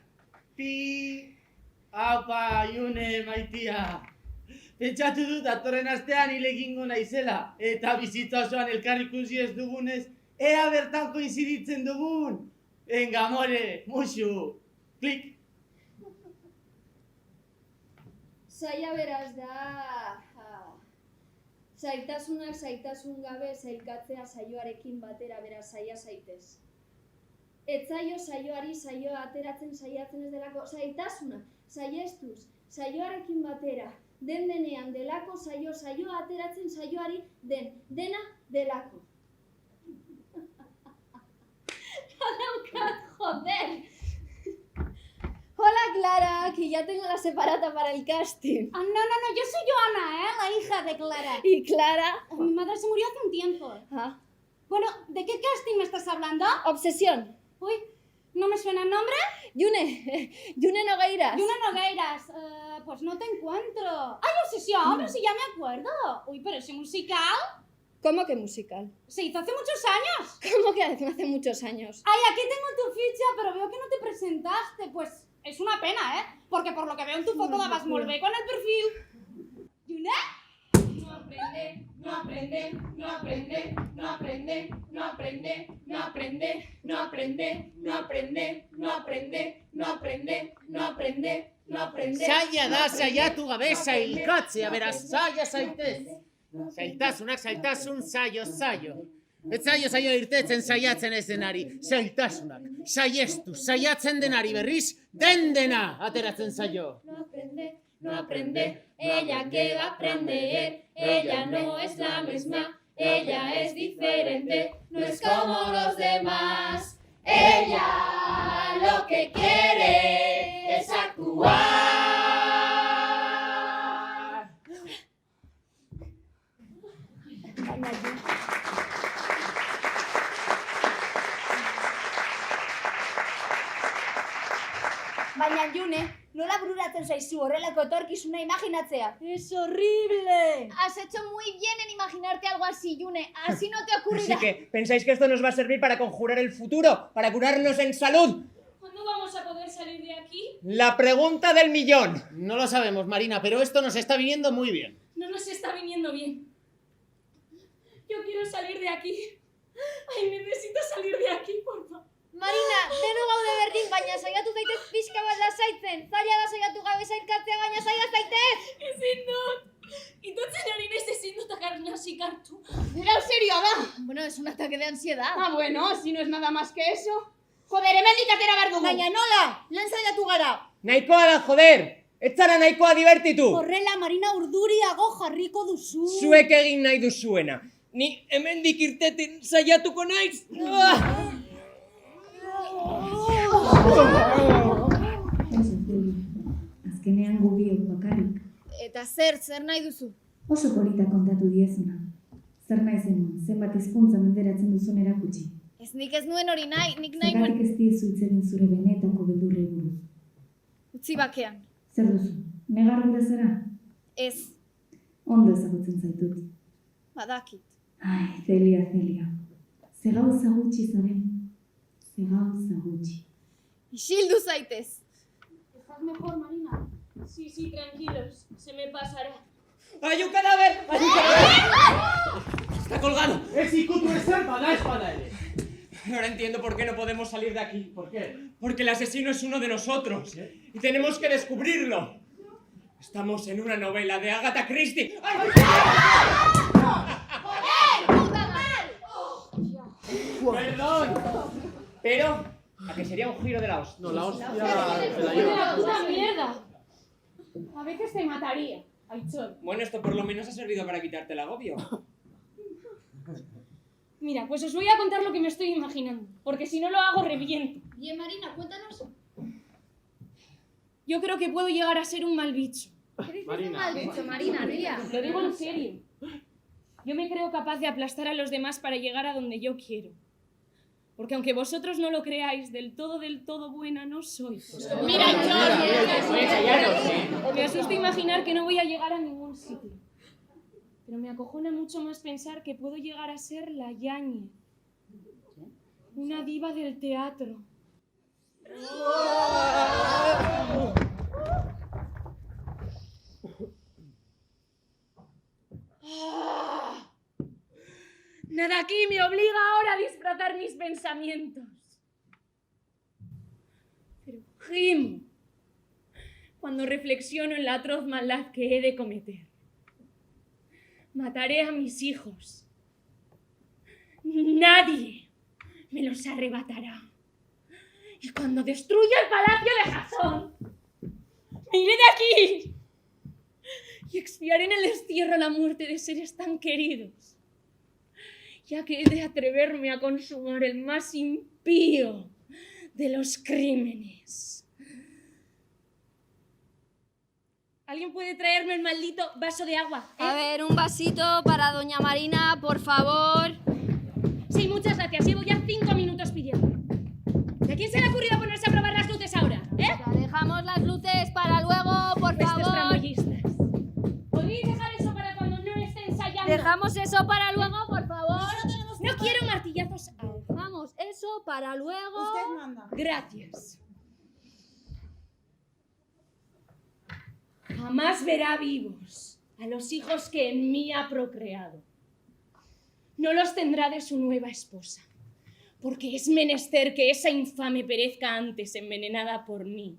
Aupa, June, maitia. Pentsatu dut datorren astean hile egingo naizela, eta bizitza osoan elkar ikusi ez dugunez, ea bertan koinziditzen dugun. Venga, amore, musu. Klik. Zaila beraz da... Zailtasunak zailtasun gabe zailkatzea saioarekin batera bera saia zaitez. Ez saioari saioa ateratzen saiatzen ez delako, zailtasunak, saiestuz, saioarekin batera, denean delako saioa ateratzen saioari dena delako. Joder! Hola, Clara, que ya tengo la separata para el casting. Ah, no, yo soy Joana, la hija de Clara. ¿Y Clara? Mi madre se murió hace un tiempo. Ah. Bueno, ¿de qué casting me estás hablando? Obsesión. Uy, ¿no me suena el nombre? June Nogueiras. June Nogueiras, pues no te encuentro. ¡Ay, Obsesión! Pero si ya me acuerdo. Uy, pero ese musical... ¿Cómo que musical? Se hizo hace muchos años. ¿Cómo que hace muchos años? Ay, aquí tengo tu ficha, pero veo que no te presentaste. Pues es una pena, Porque por lo que veo en tu foto dabas molt bé con el perfil. ¿June? No aprende, no aprende, no aprende, no aprende, no aprende, no aprende, no aprende, no aprende, no aprende, no aprende, no aprende, no aprende. Zaila da saiatu gabe sailkatzea, beraz, saia zaitez. Zailtasunak zailtasun, saio. Ez zaio irtetzen saiatzen ez denari, zailtasunak, saiestu, saiatzen denari berriz, dena ateratzen zaio. No aprende, ella que va a aprender, ella no es la misma, ella es diferente, no es como los demás. Ella lo que quiere es actuar. Baina June, nola bururatzen zaizu horrelako etorkizuna imaginatzea? ¡Es horrible! Has hecho muy bien en imaginarte algo así, June. Así no te ocurrirá. Así que, ¿pensáis que esto nos va a servir para conjurar el futuro? ¿Para curarnos en salud? ¿Cuándo vamos a poder salir de aquí? La pregunta del millón. No lo sabemos, Marina, pero esto nos está viniendo muy bien. No nos está viniendo bien. Yo quiero salir de aquí. Ay, necesito salir de aquí, por favor. Marina, deno gaude berdin, baina saiatu zaitez pixka bat lasaitzen. Zaila da saiatu gabe zailkatzea, baina saia zaitez! Ezin dut! Itotzen ari naiz ezin dut akarnasik hartu. Era serio, da. Bueno, es un ataque de ansiedad. Ah, bueno, si no es nada más que eso. Joder, hemendik atera behar dugu. Baina nola, lehen saiatu gara. Nahikoa da, joder! Ez zara nahikoa divertitu! Horrela Marina urduriago jarriko duzu. Zuek egin nahi duzuena. Ni hemendik irteten saiatuko naiz. Azkenean gubiok bakarrik. Eta zer nahi duzu? Oso polita kontatu diezuna. Zer nahi zenun, zenbat hizkuntza menderatzen duzun erakutsi. Ez nik ez nuen hori nahi, nik nahi nuen... Zergatik ez diezu hitz egin zure benetako beldurrei buruz. Utzi bakean. Zer duzu, negar gure zara? Ez, Ondo ezagutzen zaitut. badakit. Ai, Celia. Ze gauza gutxi zaren. Ze gauza gutxi. Isildu zaitez. Dejad mejor, Marina. Sí, tranquilos. Se me pasará. ¡Hay un cadáver! ¡Hay un cadáver! ¡Está colgado! Ez ikutu ezer, bada espada ere. Ahora entiendo por qué no podemos salir de aquí. ¿Por qué? Porque el asesino es uno de nosotros. Y tenemos que descubrirlo. Estamos en una novela de Agatha Christie. ¡Ay! Perdón. Pero, ¿a que sería un giro de la hostia? No, la hostia... ¡La puta mierda! A veces te mataría, Aichor. Bueno, esto por lo menos ha servido para quitarte el agobio. Mira, pues os voy a contar lo que me estoy imaginando, porque si no lo hago reviento. Bien, Marina, cuéntanos. Yo creo que puedo llegar a ser un mal bicho. ¿Qué dices Marina. de mal bicho, Marina, tía? Lo digo en serio. Yo me creo capaz de aplastar a los demás para llegar a donde yo quiero. Porque aunque vosotros no lo creáis, del todo buena no soy. Mira, Me asusta imaginar que no voy a llegar a ningún sitio. Pero me acojona mucho más pensar que puedo llegar a ser la Yañe. Una diva del teatro. Nada aquí me obliga ahora a disfrazar mis pensamientos. Pero gimo cuando reflexiono en la atroz maldad que he de cometer. Mataré a mis hijos. Nadie me los arrebatará. Y cuando destruya el palacio de Jasón, me iré de aquí y expiaré en el destierro la muerte de seres tan queridos, ya que he de atreverme a consumar el más impío de los crímenes. ¿Alguien puede traerme el maldito vaso de agua? A ver, un vasito para doña Marina, por favor. Sí, muchas gracias. Llevo ya 5 minutos pidiendo. ¿A quién se le ha ocurrido ponerse a probar las luces ahora? Ya dejamos las luces para luego, por Estos favor. trambollistas. ¿Podríais dejar eso para cuando no esté ensayando? Dejamos eso para luego, por favor. No quiero martillazos ahora. Dejamos eso para luego. Usted manda. Gracias. Jamás verá vivos a los hijos que en mí ha procreado. No los tendrá de su nueva esposa, porque es menester que esa infame perezca antes envenenada por mí.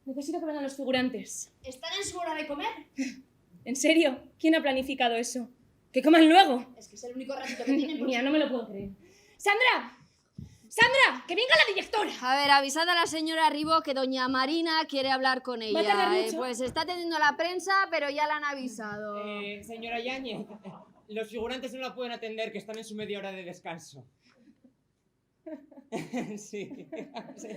Necesito que vengan los figurantes. ¿Están en su hora de comer? ¿En serio? ¿Quién ha planificado eso? ¡Que coman luego! Es que es el único ratito que tienen. Mira, no me lo puedo creer. ¡Sandra! ¡Sandra! ¡Que venga la directora! A ver, avisad a la señora Ribó que doña Marina quiere hablar con ella. ¿Va a tardar mucho? Pues está atendiendo la prensa, pero ya la han avisado. Señora Yáñez, los figurantes no la pueden atender, que están en su media hora de descanso. Sí. Sí.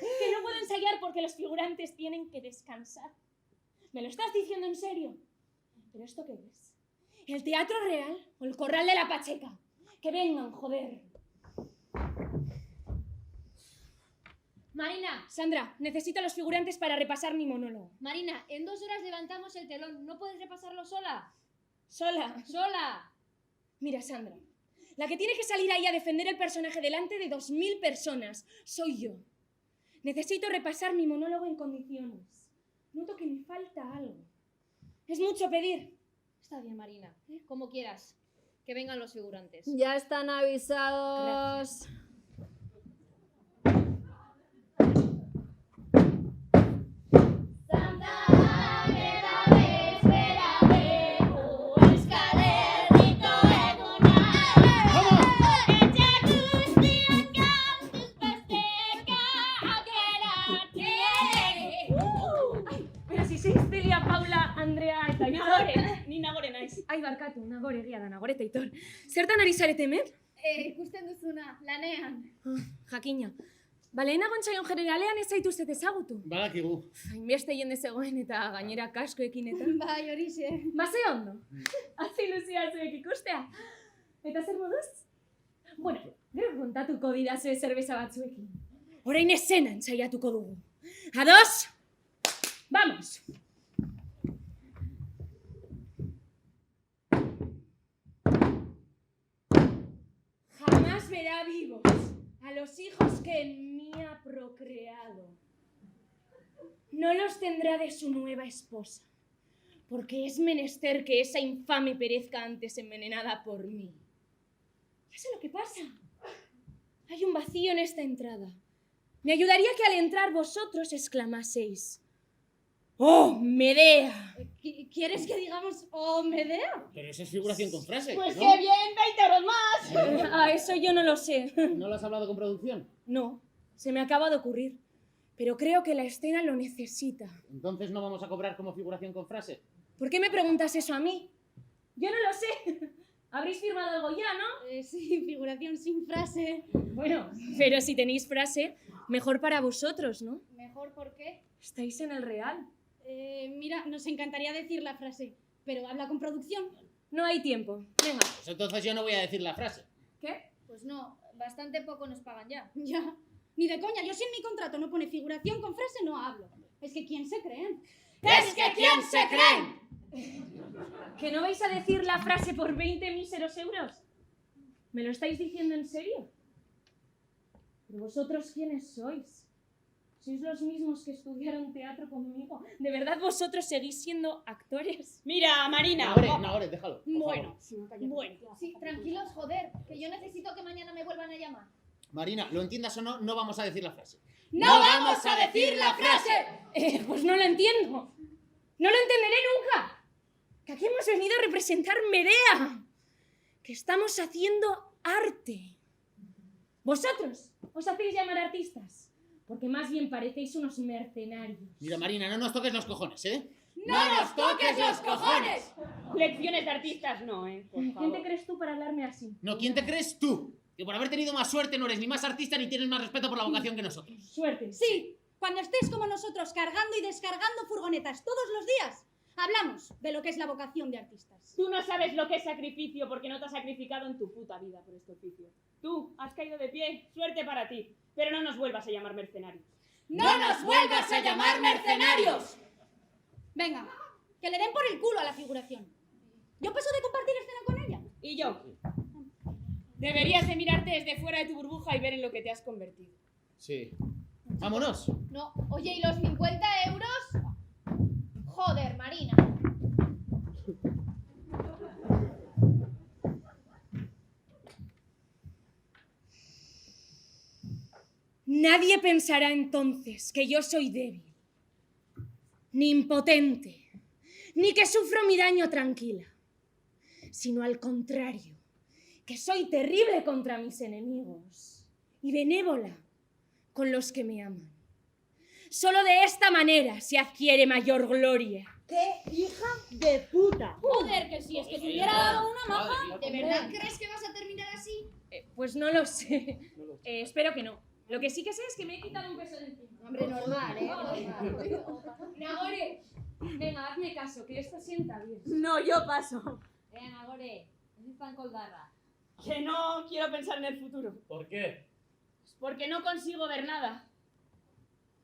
Que no puedo ensayar porque los figurantes tienen que descansar. ¿Me lo estás diciendo en serio? ¿Pero esto qué es? ¿El Teatro Real o el Corral de la Pacheca? Que vengan, joder. Marina, Sandra, necesito a los figurantes para repasar mi monólogo. Marina, en 2 horas levantamos el telón. ¿No puedes repasarlo sola? ¿Sola? ¡Sola! Mira, Sandra, la que tiene que salir ahí a defender el personaje delante de 2000 personas soy yo. Necesito repasar mi monólogo en condiciones. Noto que me falta algo. Es mucho pedir. Está bien, Marina. Como quieras. Que vengan los figurantes. Ya están avisados. Gracias. Pero si sois Celia, Paula, Andrea eta Aitor. Ni nagore naiz. Ai, barkatu, nagore egia da, nagore eta Aitor. Zertan ari zarete hemen? Ikusten duzuna, lanean. Jakina. Lehenago entzaion generalean ez zaituztet ezagutu. Badakigu. Hainbeste jende zegoen eta gainera kaskoekin eta... Bai, horixe. Ze ondo. Hazi luzia zuek ikustea. Eta zer moduz? Bueno, gero kontatuko didazue zerbeza batzuekin. Orain esena entzaiatuko dugu. Ados? Vamos! Jamás verá vivos a los hijos que en mí ha procreado. No los tendrá de su nueva esposa, porque es menester que esa infame perezca antes envenenada por mí. Ya sé lo que pasa. Hay un vacío en esta entrada. Me ayudaría que al entrar vosotros exclamaseis: ¡Oh, Medea! ¿Quieres que digamos ¡Oh, Medea? Pero eso es figuración con frase, Pues ¿no? qué bien, 20 euros más. Eso yo no lo sé. ¿No lo has hablado con producción? No, se me acaba de ocurrir. Pero creo que la escena lo necesita. Entonces no vamos a cobrar como figuración con frase. ¿Por qué me preguntas eso a mí? Yo no lo sé. ¿Habréis firmado algo ya, no? Sí, figuración sin frase. Bueno, pero si tenéis frase, mejor para vosotros, ¿no? ¿Mejor por qué? Estáis en el Real. Mira, nos encantaría decir la frase, pero habla con producción. No hay tiempo. Venga. Pues entonces yo no voy a decir la frase. ¿Qué? Pues no, bastante poco nos pagan ya. Ya. Ni de coña, yo si en mi contrato no pone figuración con frase no hablo. Es que ¿quién se creen? ¡Es que quién se creen! ¿Que no vais a decir la frase por 20 míseros euros? ¿Me lo estáis diciendo en serio? ¿Pero vosotros quiénes sois? ¿Sois los mismos que estudiaron teatro conmigo? ¿De verdad vosotros seguís siendo actores? Mira, Marina. Nagore, déjalo. Bueno. Sí, tranquilos, joder, que yo necesito que mañana me vuelvan a llamar. Marina, lo entiendas o no, no vamos a decir la frase. ¡No vamos a decir la frase! Pues no lo entiendo. No lo entenderé nunca. Que aquí hemos venido a representar Medea. Que estamos haciendo arte. Vosotros os hacéis llamar artistas. Porque más bien parecéis unos mercenarios. Mira, Marina, no nos toques los cojones, ¿eh? ¡No nos toques los cojones! Lecciones de artistas no, por favor. ¿Quién te crees tú para hablarme así? No, ¿quién te crees tú? Que por haber tenido más suerte no eres ni más artista ni tienes más respeto por la vocación que nosotros. Suerte. Sí, cuando estés como nosotros cargando y descargando furgonetas todos los días, hablamos de lo que es la vocación de artistas. Tú no sabes lo que es sacrificio porque no te has sacrificado en tu puta vida por este oficio. Tú has caído de pie, suerte para ti, pero no nos vuelvas a llamar mercenarios. ¡No nos vuelvas a llamar mercenarios! Venga, que le den por el culo a la figuración. Yo paso de compartir escena con ella. Y yo. Deberías de mirarte desde fuera de tu burbuja y ver en lo que te has convertido. Sí. ¡Vámonos! No, oye, ¿y los 50 euros? Joder, Marina. Nadie pensará entonces que yo soy débil, ni impotente, ni que sufro mi daño tranquila, sino al contrario, que soy terrible contra mis enemigos y benévola con los que me aman. Solo de esta manera se adquiere mayor gloria. ¡Qué hija de puta! Joder, que sí, es que te hubiera dado una maja. ¿De verdad crees que vas a terminar así? Pues no lo sé. Espero que no. Lo que sí que sé es que me he quitado un peso de encima. Hombre, normal, ¿eh? Nagore, venga, hazme caso, que esto sienta bien. No, yo paso. Nagore, ez izan koldarra. Que no quiero pensar en el futuro. ¿Por qué? Porque no consigo ver nada.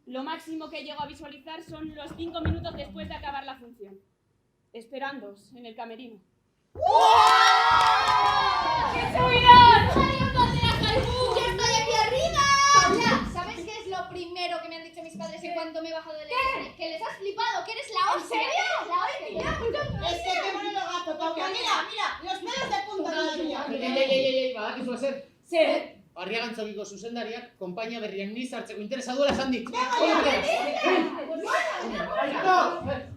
Lo máximo que llego a visualizar son los 5 minutos después de acabar la función. Esperándoos en el camerino. ¡Qué subidón! ¡Adiós, bandera Jalbú! ¡Ya estoy aquí arriba! Paula, ¿sabes qué es lo primero que me han dicho mis padres en cuanto me he bajado del escenario? Que les has flipado, que eres la hostia. ¿En serio? Es que te ponen los gatos, Paula. Mira, los pelos de punta todavía. Badakizu zer? Zer? Arriagantzokiko zuzendariak, konpainia berrian ni sartzeko interesa duela esan dit.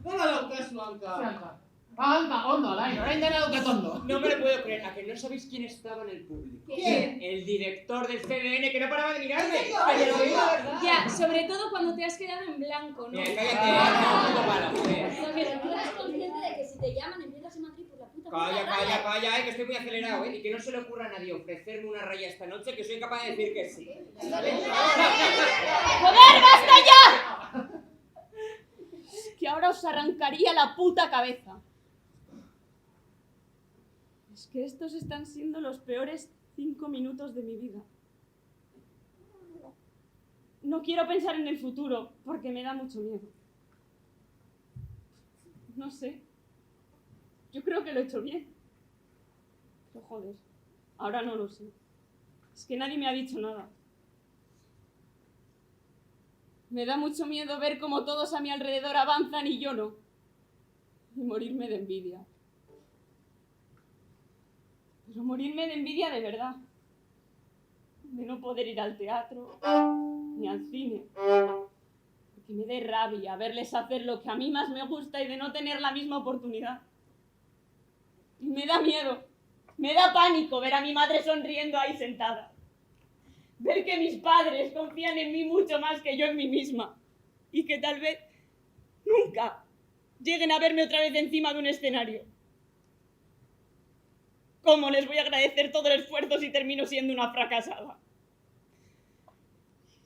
Nola daukazu hanka? Hanka, ondo, Alain, orain dena daukat ondo. No me lo puedo creer, ¿a que no sabéis quién estaba en el público? ¿Quién? El director del CDN, que no paraba de mirarme. ¿En serio? Que te lo digo, ¿verdad? Ya, sobre todo cuando te has quedado en blanco, ¿no? Mira, cállate, no para, joder. Pero tú eres consciente de que si te llaman empiezas en Madrid por la puta Calla, que estoy muy acelerado, ¿eh? Y que no se le ocurra a nadie ofrecerme una raya esta noche, que soy capaz de decir que sí. ¡Joder, basta ya! Que ahora os arrancaría la puta cabeza. Es que estos están siendo los peores 5 minutos de mi vida. No quiero pensar en el futuro, porque me da mucho miedo. No sé. Yo creo que lo he hecho bien. Pero joder, ahora no lo sé. Es que nadie me ha dicho nada. Me da mucho miedo ver cómo todos a mi alrededor avanzan y yo no. Y morirme de envidia. Pero morirme de envidia de verdad. De no poder ir al teatro, ni al cine. Que me dé rabia verles hacer lo que a mí más me gusta y de no tener la misma oportunidad. Y me da miedo, me da pánico ver a mi madre sonriendo ahí sentada. Ver que mis padres confían en mí mucho más que yo en mí misma. Y que tal vez nunca lleguen a verme otra vez encima de un escenario. ¿Cómo les voy a agradecer todo el esfuerzo si termino siendo una fracasada?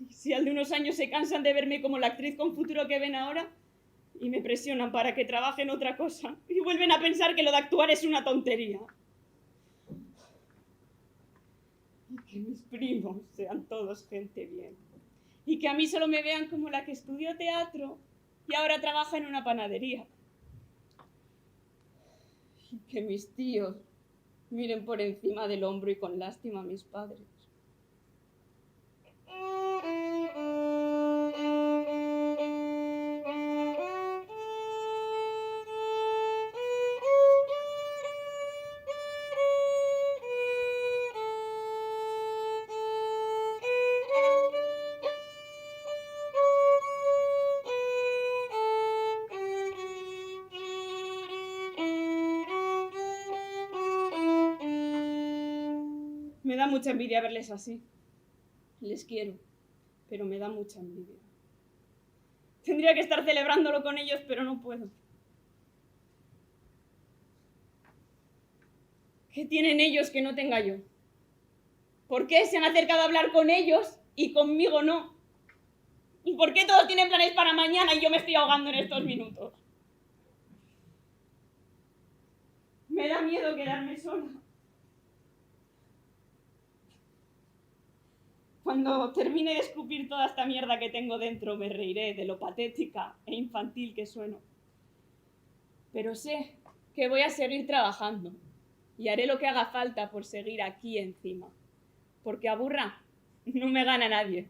Si al de unos años se cansan de verme como la actriz con futuro que ven ahora y me presionan para que trabaje en otra cosa y vuelven a pensar que lo de actuar es una tontería. Y que mis primos sean todos gente bien. Y que a mí solo me vean como la que estudió teatro y ahora trabaja en una panadería. Y que mis tíos miren por encima del hombro y con lástima a mis padres. Me da mucha envidia verles así. Les quiero, pero me da mucha envidia. Tendría que estar celebrándolo con ellos, pero no puedo. ¿Qué tienen ellos que no tenga yo? ¿Por qué se han acercado a hablar con ellos y conmigo no? ¿Y por qué todos tienen planes para mañana y yo me estoy ahogando en estos minutos? Me da miedo quedarme sola. Cuando termine de escupir toda esta mierda que tengo dentro, me reiré de lo patética e infantil que sueno. Pero sé que voy a seguir trabajando y haré lo que haga falta por seguir aquí encima. Porque aburra, no me gana nadie.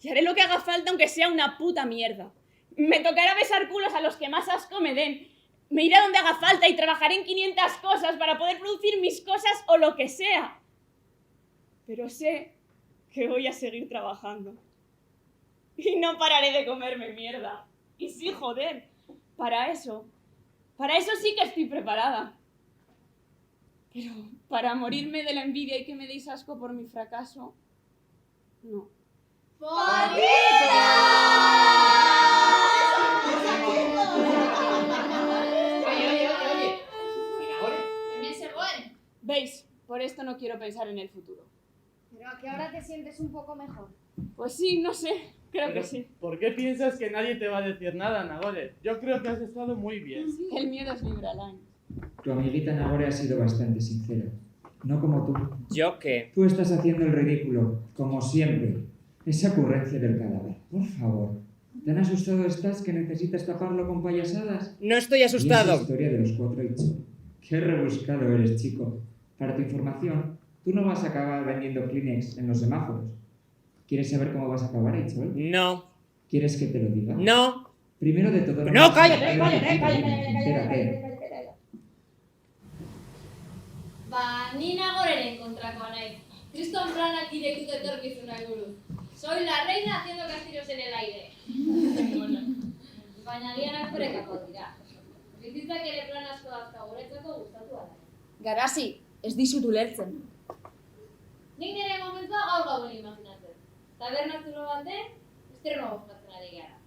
Y haré lo que haga falta aunque sea una puta mierda. Me tocará besar culos a los que más asco me den. Me iré a donde haga falta y trabajaré en 500 cosas para poder producir mis cosas o lo que sea. Pero sé que voy a seguir trabajando. Y no pararé de comerme mierda. Y sí, joder, para eso sí que estoy preparada. Pero para morirme de la envidia y que me deis asco por mi fracaso, no. Oye. Hemen zegoen. ¿Veis? Por esto no quiero pensar en el futuro. Pero a que ahora te sientes un poco mejor. Pues sí, no sé, creo Pero, que sí. ¿por qué piensas que nadie te va a decir nada, Nagore? Yo creo que has estado muy bien. El miedo es libre, Alain. Tu amiguita Nagore ha sido bastante sincera. No como tú. ¿Yo qué? Tú estás haciendo el ridículo, como siempre. Esa ocurrencia del cadáver. Por favor. ¿Tan asustado estás que necesitas taparlo con payasadas? No estoy Y esa asustado. historia de los 4 hechos. Qué rebuscado eres, chico. Para tu información, tú no vas a acabar vendiendo Kleenex en los semáforos. ¿Quieres saber cómo vas a acabar, Rachel? No. ¿Quieres que te lo diga? No. Primero de todo... No, cállate. Entérate. Ba, ni Nagoreren kontrakoa naiz. Kriston planak irekut etorkizunari buruz. Soy la reina haciendo castillos en el aire. Baina agian askorekako dira. Bizitzak ere plan asko dazka guretzako gustatu ala. Garasi, ez dizut ulertzen. Nik nire momentua gaur gauen imaginatzen. Taberna zulo baten, estreno gozatzen ari gara.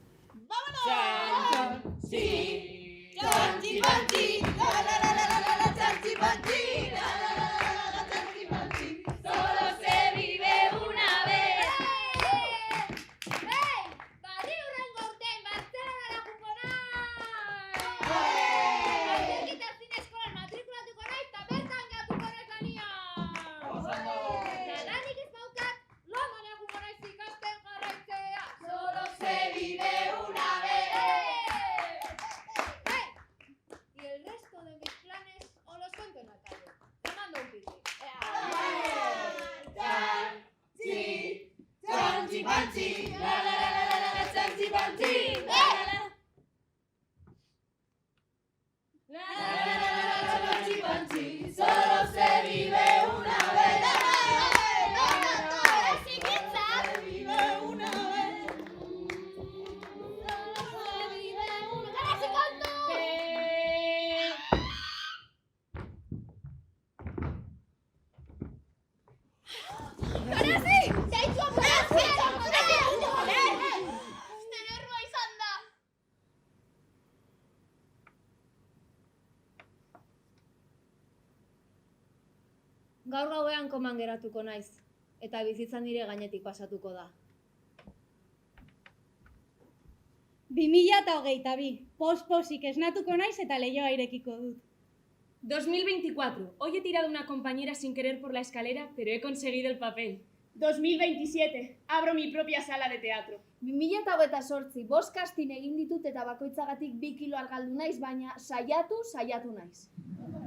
Chanchi panchi, la la la la la la la, chanchi panchi, la la la la la la, chanchi panchi. Solo se vive una vez. Hey! Badi urrengo urtean Bartzelonara jungo naiz! Azterketa zine eskolan matrikulatuko naiz eta bertan gatuko naiz lanian! Eta lanik ez daukat, Londonen jungo naiz ikasten jarraitzea! Solo se vive una vez. Y el resto de mis planes os los cuento en la calle. Te mando un piti. Chanchi panchi, la la la la la la, chanchi panchi, la la la. La la la la la, chanchi panchi, solo se vive una vez. Se vive una vez. Solo se vive una vez. ¡Casi canto! ¡Garasi! ¡Zaitu ambulatzia! Uste nervoa izan da! Gaur gauean koman geratuko naiz, eta bizitza nire gainetik pasatuko da. 2022, pos-posik esnatuko naiz eta leihoa irekiko dut. 2024. Hoy he tirado una compañera sin querer por la escalera, pero he conseguido el papel. 2027. Abro mi propia sala de teatro. 2028, 5 casting egin ditut eta bakoitzagatik 2 kilo argaldu naiz, baina saiatu naiz.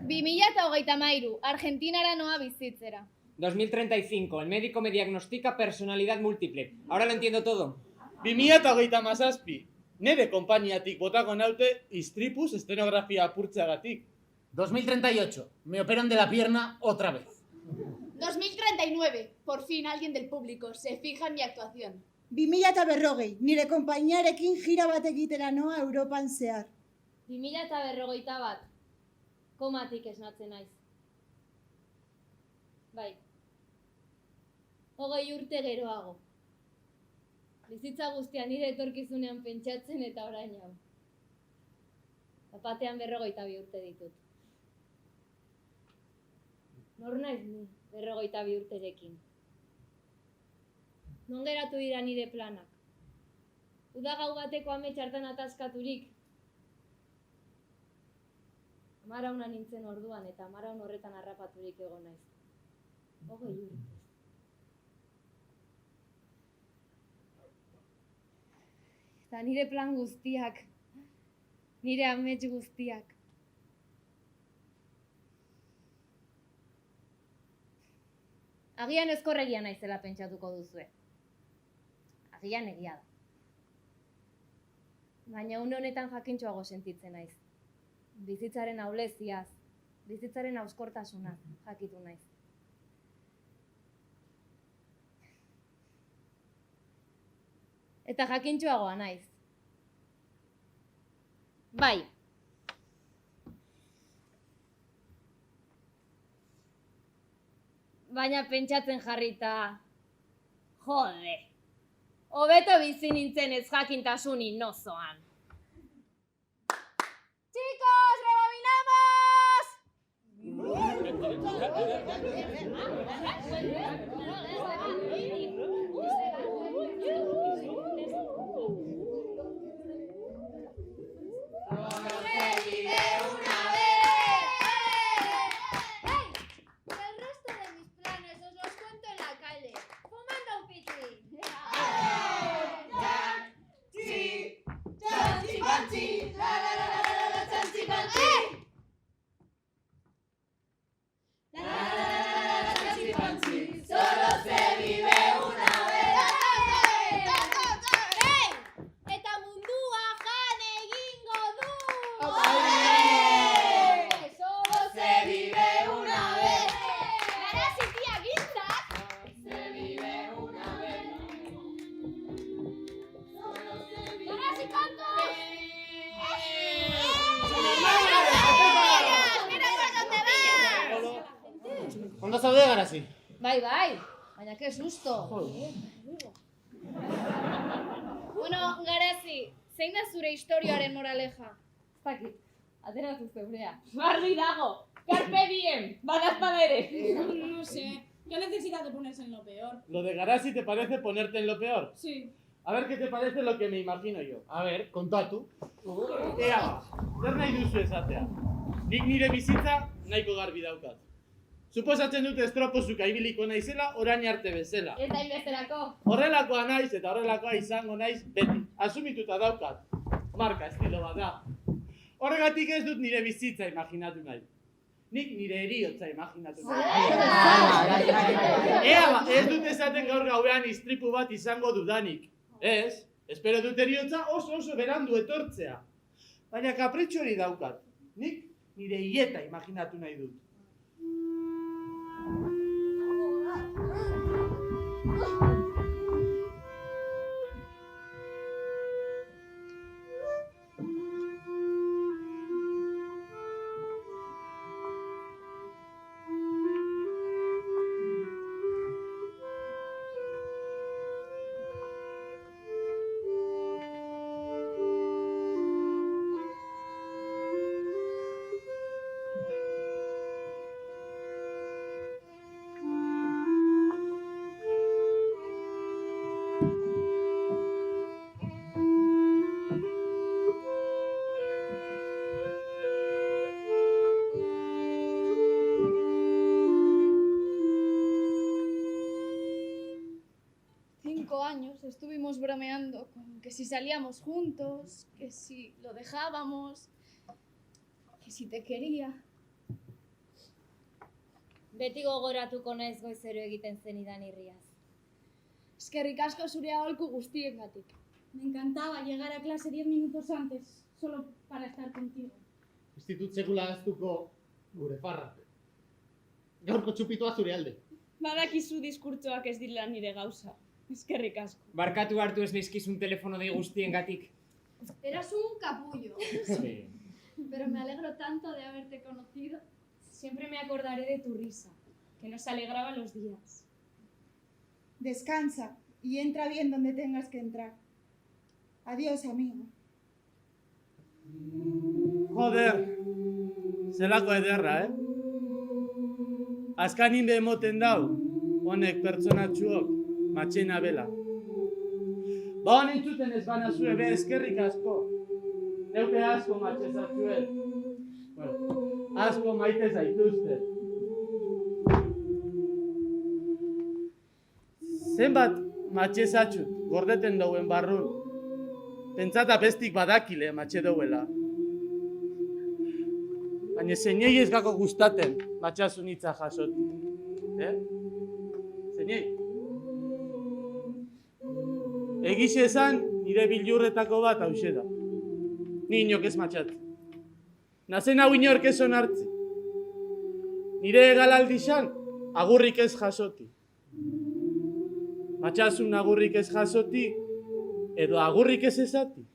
2033, Argentinara noa bizitzera. 2035. El médico me diagnostica personalidad múltiple. Ahora lo entiendo todo. 2037, nire konpainiatik botako naute istripuz estenografia apurtzeagatik. 2038. Me operan de la pierna otra vez. 2039, por fin alguien del público se fija en mi actuación. 2040, nire konpainiarekin gira bat egitera noa Europan zehar. 2041, komatik esnatzen naiz. Bai. 20 urte geroago. Bizitza guztia nire etorkizunean pentsatzen eta orain hau. Batean 42 urte ditut. Nor naiz ni, 42 urterekin. Non geratu dira nire planak? Uda gau bateko amets hartan ataskaturik. Amarauna nintzen orduan eta amaraun horretan harrapaturik egon naiz. 20 urte. Eta nire plan guztiak, nire amets guztiak. Agian ezkorregia naizela pentsatuko duzue. Agian egia da. Baina une honetan jakintxoago sentitzen naiz. Bizitzaren auleziaz, bizitzaren hauskortasunaz jakitu naiz. Eta jakintxoagoa naiz. Bai. Baina pentsatzen jarrita... Jode. Hobeto bizi nintzen ez jakintasun inozoan. ¡Chicos, rebobinamos! Ondo zaude Garazi? Bai, baina que susto. Bueno, Garazi, zein da zure historioaren moraleja? Ez dakit, ateratu zeurea. Garbi dago, carpe diem, badazpada ere. No sé, ¿qué necesidad de ponerse en lo peor? Lo de Garazi te parece ponerte en lo peor. Sí. A ver qué te parece lo que me imagino yo. A ver, kontatu. Ea, zer nahi duzu esatea? Nik nire bizitza nahiko garbi daukat. Suposatzen dut estropozuka ibiliko naizela orain arte bezala. Eta inbezerako. Horrelakoa naiz eta horrelakoa izango naiz beti. Asumituta daukat. Marka estilo bat da. Horregatik ez dut nire bizitza imaginatu nahi. Nik nire heriotza imaginatu nahi. Ea, ez dut esaten gaur gauean istripu bat izango dudanik. Ez, espero dut heriotza oso berandu etortzea. Baina kapritxo hori daukat. Nik nire hieta imaginatu nahi dut. Estuvimos bromeando con que si salíamos juntos, que si lo dejábamos, que si te quería. Beti gogoratuko naiz goizero egiten zenidan irriaz. Eskerrik asko zure aholku guztiengatik. Me encantaba llegar a clase 10 minutos antes, solo para estar contigo. Institut sekula aztuko gure farra. Gaurko txupitoa zure alde. Badakizu diskurtsoak ez dira nire gauza. Eskerrik asko. Barkatu hartu ez nizkizun telefono dei guztiengatik. Eras un capullo. Sí. Pero me alegro tanto de haberte conocido. Siempre me acordaré de tu risa, que nos alegraba los días. Descansa y entra bien donde tengas que entrar. Adiós, amigo. Joder, zelako ederra, Azkanin be emoten dau, honek pertsonatxuok, matxena bela. Ba honen txuten ez bana zue be eskerrik asko. Neuke asko matxezatxuet. Bueno, asko maite zaituzte. Zenbat matxezatxut gordeten dauen barrun. Pentsata bestik badakile matxe dauela. Baina zeinei ez gako gustaten matxasun hitza jasoti. Zeinei? Egixe esan nire bilurretako bat hause da. Ni inok ez matxat. Nazen hau inork ez onartzi. Nire egalaldixan agurrik ez jasoti. Matxasun agurrik ez jasoti, Edo agurrik ez esati.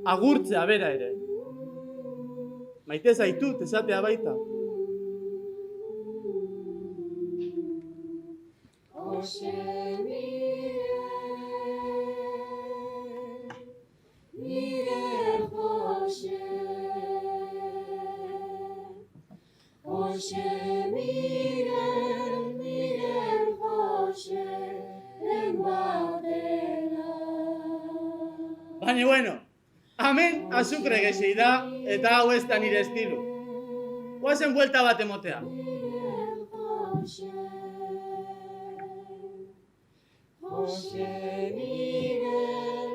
Agurtzea bera ere. Maite zaitut esatea baita. Jose Miguel, Jose Miguel, Jose batera. Baina, bueno, hemen azukre gehiago da, eta hau ez da nire estilu. Guazen buelta bat emotea. Jose Miguel,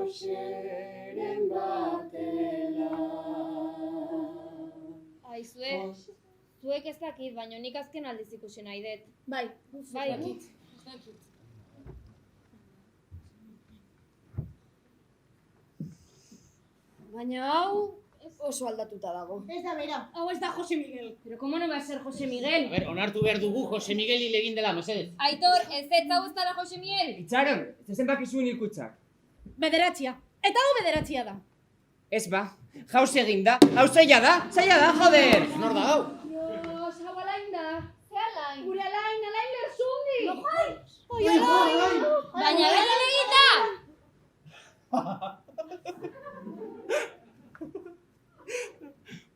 Joseren batera. Aizue, zuek ez dakit, baina nik azken aldiz ikusi nahi dut. Bai, Bai, ez dakit. Baina hau oso aldatuta dago. Ez da bera. Hau ez da Jose Miguel. Pero ¿cómo no va a ser Jose Miguel? A ver, onartu behar dugu Jose Miguel hil egin dela, mesedez. Aitor, ez hau ez dara Jose Miguel? Itxaron, ez zen bakizuen ikutzak. Bederatzia. Eta hau bederatzia da. Ez ba, jauz egin da. Hau zaila da, joder! Nor da hau? Dios, hau alain da. Ze alain? Gure alain lerzundi. No jai! Oi, alain! Baina bere legita!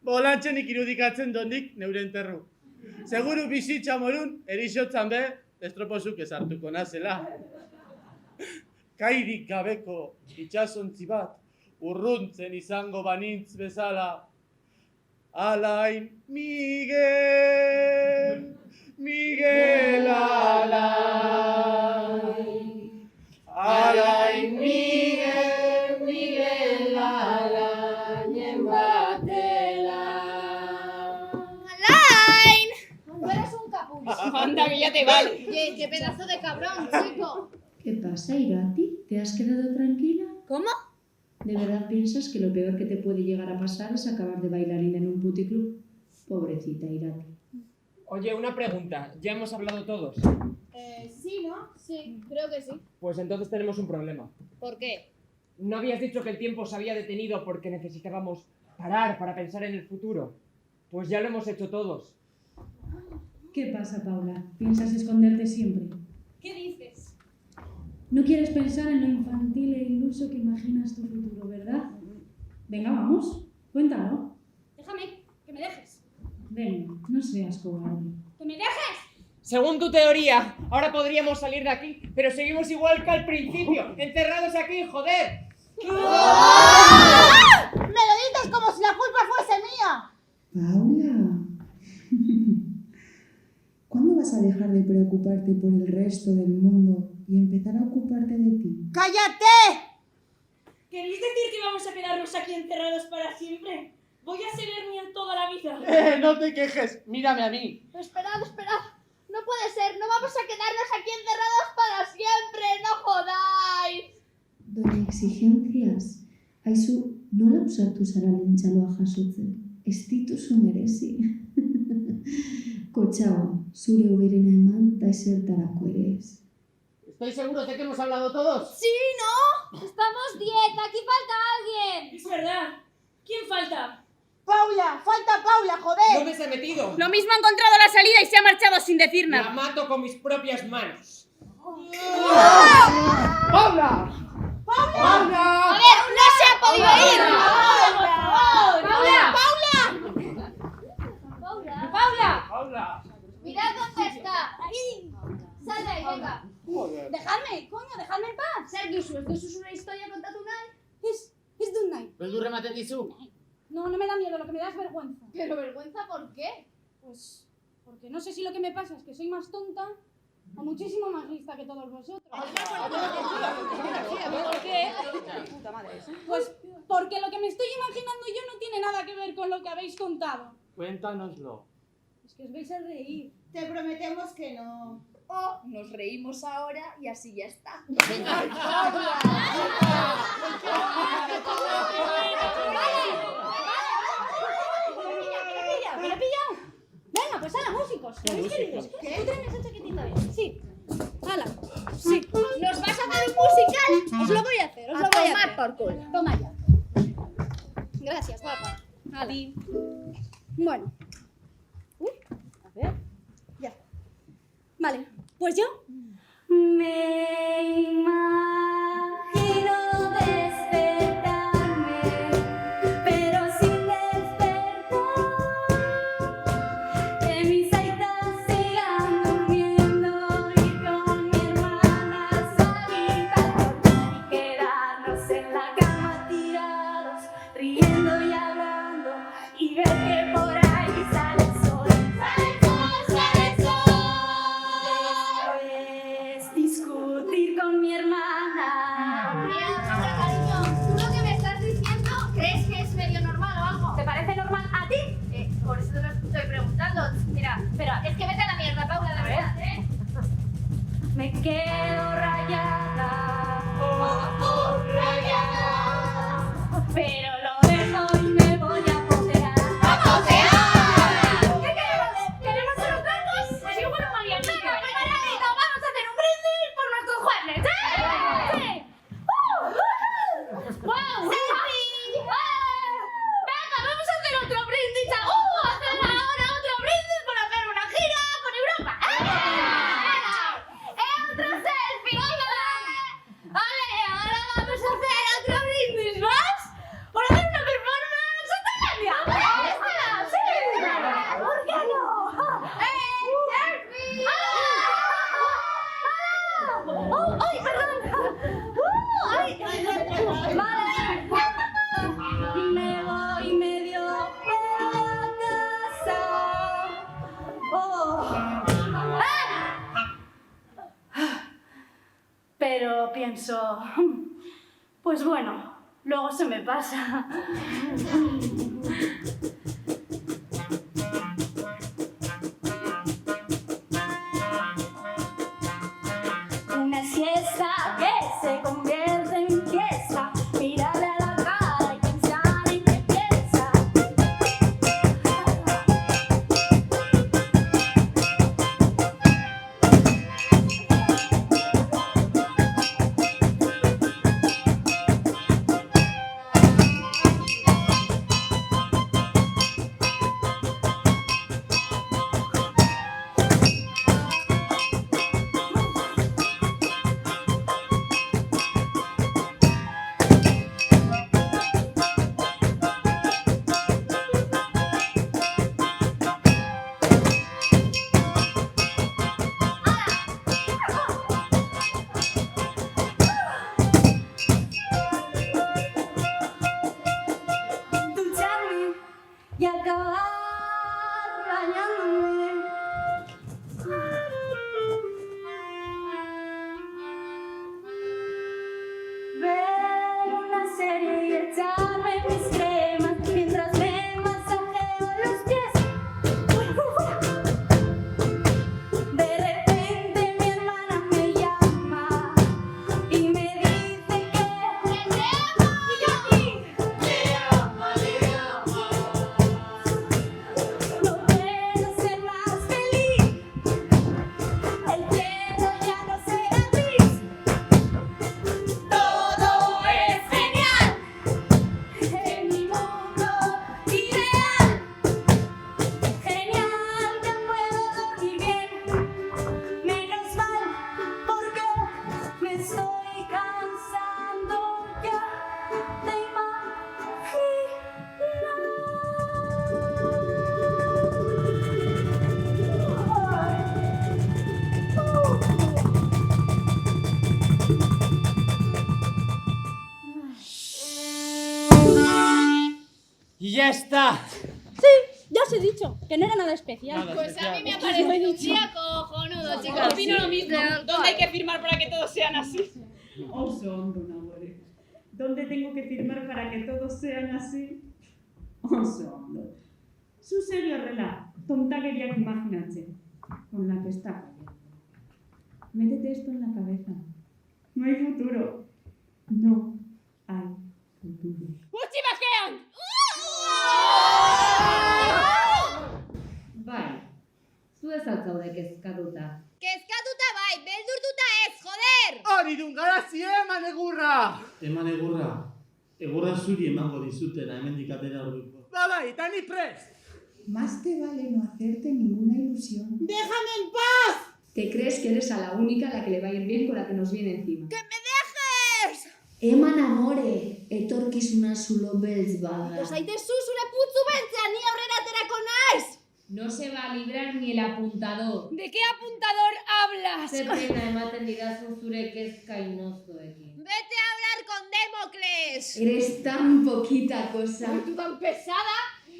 Bolantxenik irudikatzen dondik neure enterru. Seguru bizitza morun, erixotzan be, estropozuk ezartuko nazela. Kairik gabeko itxasontzi bat, urruntzen izango banintz bezala. Alain Miguel, Miguel Alain. Alain Miguel, Miguel Alain batera. ¡Alain! Tú eres un capullo. Anda, que ya te vale. Oye, qué pedazo de cabrón, chico. ¿Qué pasa, Irati? ¿Te has quedado tranquila? ¿Cómo? ¿De verdad piensas que lo peor que te puede llegar a pasar es acabar de bailarina en un puticlub? Pobrecita Irati. Oye, una pregunta. ¿Ya hemos hablado todos? Sí, ¿no? Sí, creo que sí. Pues entonces tenemos un problema. ¿Por qué? ¿No habías dicho que el tiempo se había detenido porque necesitábamos parar para pensar en el futuro? Pues ya lo hemos hecho todos. ¿Qué pasa, Paula? ¿Piensas esconderte siempre? ¿Qué dices? No quieres pensar en lo infantil e iluso que imaginas tu futuro, ¿verdad? Venga, vamos, cuéntalo. Déjame, que me dejes. Ven, no seas cobarde. ¡Que me dejes! Según tu teoría, ahora podríamos salir de aquí, pero seguimos igual que al principio, encerrados aquí, joder. ¡Me lo dices como si la culpa fuese mía! Paula, ¿cuándo vas a dejar de preocuparte por el resto del mundo y empezar a ocuparte de ti? ¡Cállate! ¿Queréis decir que vamos a quedarnos aquí encerrados para siempre? Voy a ser Ernia toda la vida. No te quejes, mírame a mí. Esperad, esperad. No puede ser, no vamos a quedarnos aquí encerrados para siempre, no jodáis. Doña Exigencias, aizu, nola usartu zara lentzaloa jasotzen? Ez dituzu merezi. Kotxaua, zure uberena eman eta ezertarako ere ez. ¿Estáis seguros de que hemos hablado todos? ¡Sí, no! ¡Estamos 10! ¡Aquí falta alguien! Es verdad. ¿Quién falta? ¡Paula! ¡Falta Paula, joder! ¿Dónde se ha metido? Lo mismo ha encontrado la salida y se ha marchado sin decir La nada. mato con mis propias manos. ¡Paula! A ver, no se ha podido ir. ¡Paula! ¡Paula! ¡Mirad dónde está! ¡Ahí! ¡Sal de ahí, venga! Joder. Dejadme, coño, dejadme en paz. Zer duzu, ez duzu zure historia kontatu nahi? Es de un night. Beldurra ematen dizu? No, no me da miedo, lo que me da es vergüenza. Pero vergüenza, ¿por qué? Pues porque no sé si lo que me pasa es que soy más tonta o muchísimo más lista que todos vosotros. ¿Por qué? Pues porque lo que me estoy imaginando yo no tiene nada que ver con lo que habéis contado. Cuéntanoslo. Es que os vais a reír. Te prometemos que no. O nos reímos ahora y así ya está. ¿Me lo he pillado? Venga, pues hala, músicos. ¿Queréis queridos? ¿Tú tienes esa chaquetita? Sí. Hala. Sí. por culo. Toma ya. Gracias, guapa. A ti. Bueno. Uy, a ver. Ya. Vale, pues yo. Me imagino despertarme, pero sin despertar, que mis aitas sigan durmiendo y con mi hermana salir a cortar y quedarnos en la cama tirados, riendo y hablando y ver que por ahí sale el sol. ¡Sale el sol! ¡Sale el sol! Después discutir con mi hermana. Mira, cariño, ¿tú lo que me estás diciendo crees que es medio normal o algo? ¿Te parece normal a ti? Por eso te lo estoy preguntando. Mira, pero es que vete a la mierda, Paula, de verdad, ¿eh? Me quedo rayada, rayada, pero lo dejo y me voy a posear. ¡A posear! ¿Qué queremos? ¿Queremos ser otakus? Pues igual no María. Venga, primeramente vamos a hacer un brindis por nuestros jueves, ¿eh? ¡Sí! ¡Wow! ¡Selfie! Venga, vamos a hacer otro brindis. Hacer ahora otro brindis por hacer una gira por Europa. ¡Otro selfie! Vale, ahora vamos a hacer otro brindis más por hacer una performance subterránea. ¡Sí! ¿Por qué no? ¡Selfie! ¡Ay, perdón! Vale. Me voy medio a casa. Pero pienso, pues bueno, luego se me pasa. Una siesta que se convierte en fiesta. Mirarle a la cara y pensar en qué piensa. Ducharme y acabar bañándome. Ver una serie y echarme mis cremas mientras me masajeo los pies. De repente mi hermana me llama y me dice que te amo. Y yo aquí, te amo, te amo. No puedo ser más feliz. El cielo ya no será gris. Todo es genial en mi mundo ideal. Genial, ya puedo dormir bien. Menos mal, porque me estoy cansando ya de Y ya está. Sí, ya os he dicho, que no era nada especial. Nada Pues a mí me ha especial. parecido un día cojonudo, chicas. Opino lo mismo. ¿Dónde hay que firmar para que todos sean así? Oso ondo nagore. ¿Dónde tengo que firmar para que todos sean así? Oso ondo. Zu segi horrela, tontakeriak imaginatzen, con la que está cayendo. Métete esto en la cabeza. No hay futuro. No hay futuro. ¡Gutxi bakean! Bai, zu ez altzaude kezkatuta. Kezkatuta bai, beldurtuta ez, joder! Hori gidun garazi, eman egurra! Eman egurra. Egurra zuri emango dizutela, hemendik atera orduko. Bai, eta ni prest! Más te vale no hacerte ninguna ilusión. ¡Déjame en paz! ¿Te crees que eres a la única a la que le va a ir bien con la que nos viene encima? ¡Que me dejes! Eman amore, etorkizuna zulo beltz bada. Zaitezu zure putzu beltzean, ni aurrera aterako naiz! No se va a librar ni el apuntador. ¿De qué apuntador hablas? Zer pena ematen didazu zure kezka inozoekin. ¡Vete a hablar con Democles! Eres tan poquita cosa. ¿Tú tan pesada?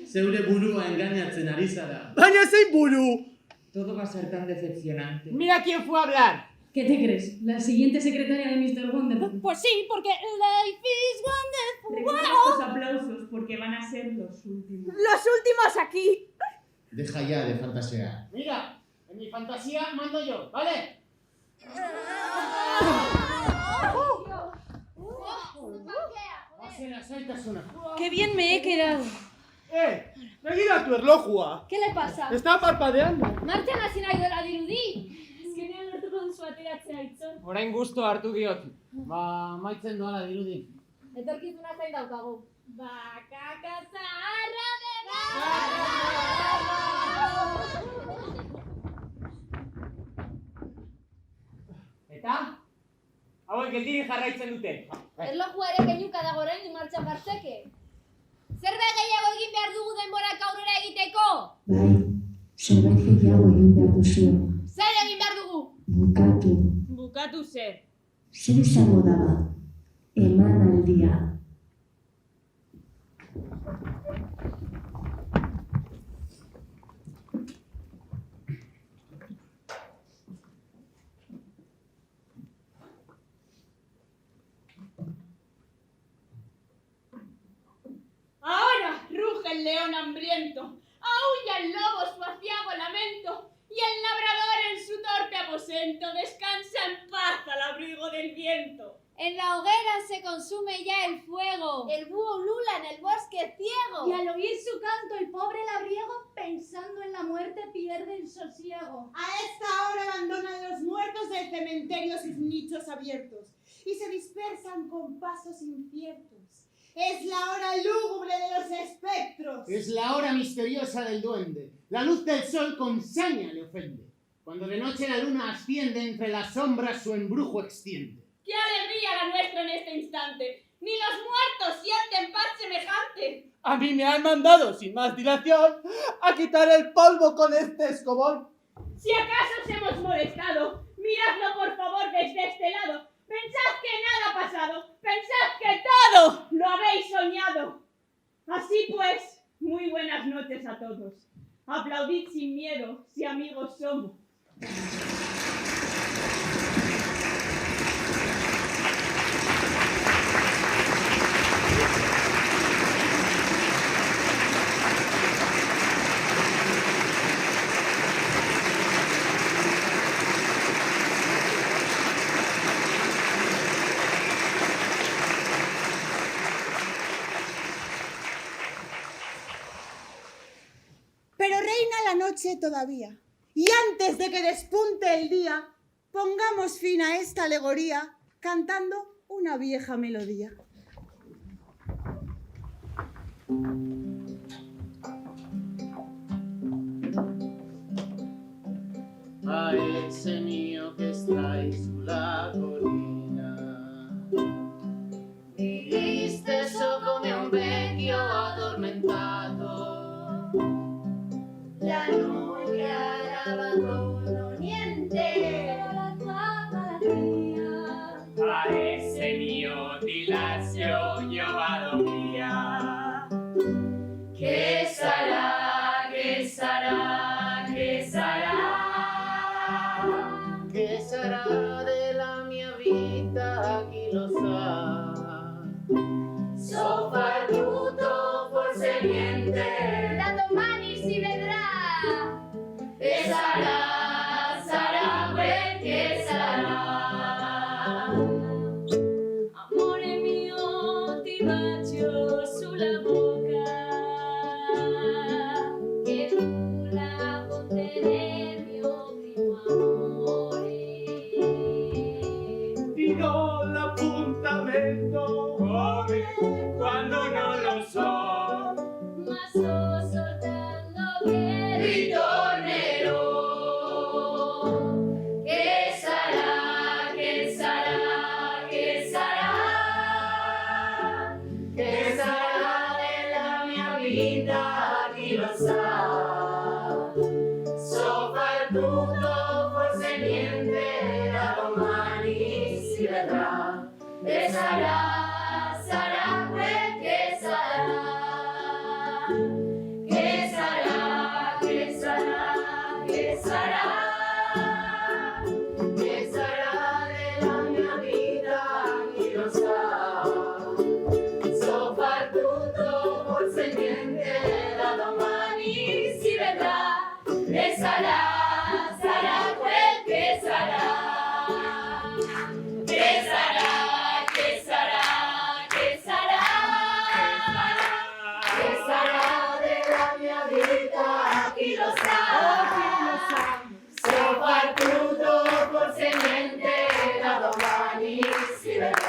Zeure burua engañatzen ari zara. Baina zein buru! Todo va a ser tan decepcionante. Mira quién fue a hablar. ¿Qué te crees? ¿La siguiente secretaria de Mr. Wonderful? Pues sí, porque life is wonderful. Recuerda estos aplausos porque van a ser los últimos. ¡Los últimos aquí! Deja ya de fantasear. Mira, en mi fantasía mando yo, ¿vale? ¡Qué bien me he quedado! Begiratu erlojua! ¿Qué le pasa? Está parpadeando. Martxan hasi nahi dola dirudi! Azkenean lortuko duzu ateratzea aitzon. Orain gusto hartu diot. Ba, maitzen doala dirudi. Etorkizuna zain daukagu. Bakaka zaharra dena! Eta? Hauek geldirik jarraitzen dute. Erlojua ere keinuka dago orain martxan jartzeke. Zerbait gehiago egin behar dugu denborak aurrera egiteko? Bai, zerbait gehiago egin behar duzu. Zer egin behar dugu? Bukatu. Bukatu zer. Zer izango da ba? Eman aldia. Ahora ruge el león hambriento, aúlla el lobo su aciago lamento, y el labrador en su torpe aposento descansa en paz al abrigo del viento. En la hoguera se consume ya el fuego. El búho lula en el bosque ciego. Y al oír su canto el pobre labriego, pensando en la muerte, pierde el sosiego. A esta hora abandonan los muertos del cementerio sus nichos abiertos y se dispersan con pasos inciertos. Es la hora lúgubre de los espectros. Es la hora misteriosa del duende. La luz del sol con saña le ofende. Cuando de noche la luna asciende, entre las sombras su embrujo extiende. ¡Qué alegría la nuestra en este instante! ¡Ni los muertos sienten paz semejante! A mí me han mandado, sin más dilación, a quitar el polvo con este escobón. Si acaso os hemos molestado, miradlo por favor desde este lado. Pensad que nada ha pasado, pensad que todo lo habéis soñado. Así pues, muy buenas noches a todos. Aplaudid sin miedo, si amigos somos. Pero reina la noche todavía, y antes de que despunte el día, pongamos fin a esta alegoría cantando una vieja melodía. A ese mío que estáis sulla colina, Diste so come un vecchio addormentato. La noche abbandono niente. La tua malattia. A ese mio dilazio io vado via. Che sarà, che sarà, che sarà? ¿qué será de la mia vita? Chi lo sa? So perduto, forse niente. Da domani si vedrà. E sarà, sarà quel che sarà. Amore mio, ti bacio sulla bocca, che tu la contenere il mio primo amore. Digo vita chi lo sa, soprattutto forse niente da domani si vedrà e sarà quel che sarà. Che sarà, che sarà, che sarà, che sarà della mia vita, chi lo sa, soprattutto forse niente da domani si vedrà, e sarà quel che sarà. Che sarà, che sarà, che sarà, che sarà della mia vita, chi lo sa, soprattutto forse niente da domani si vedrà.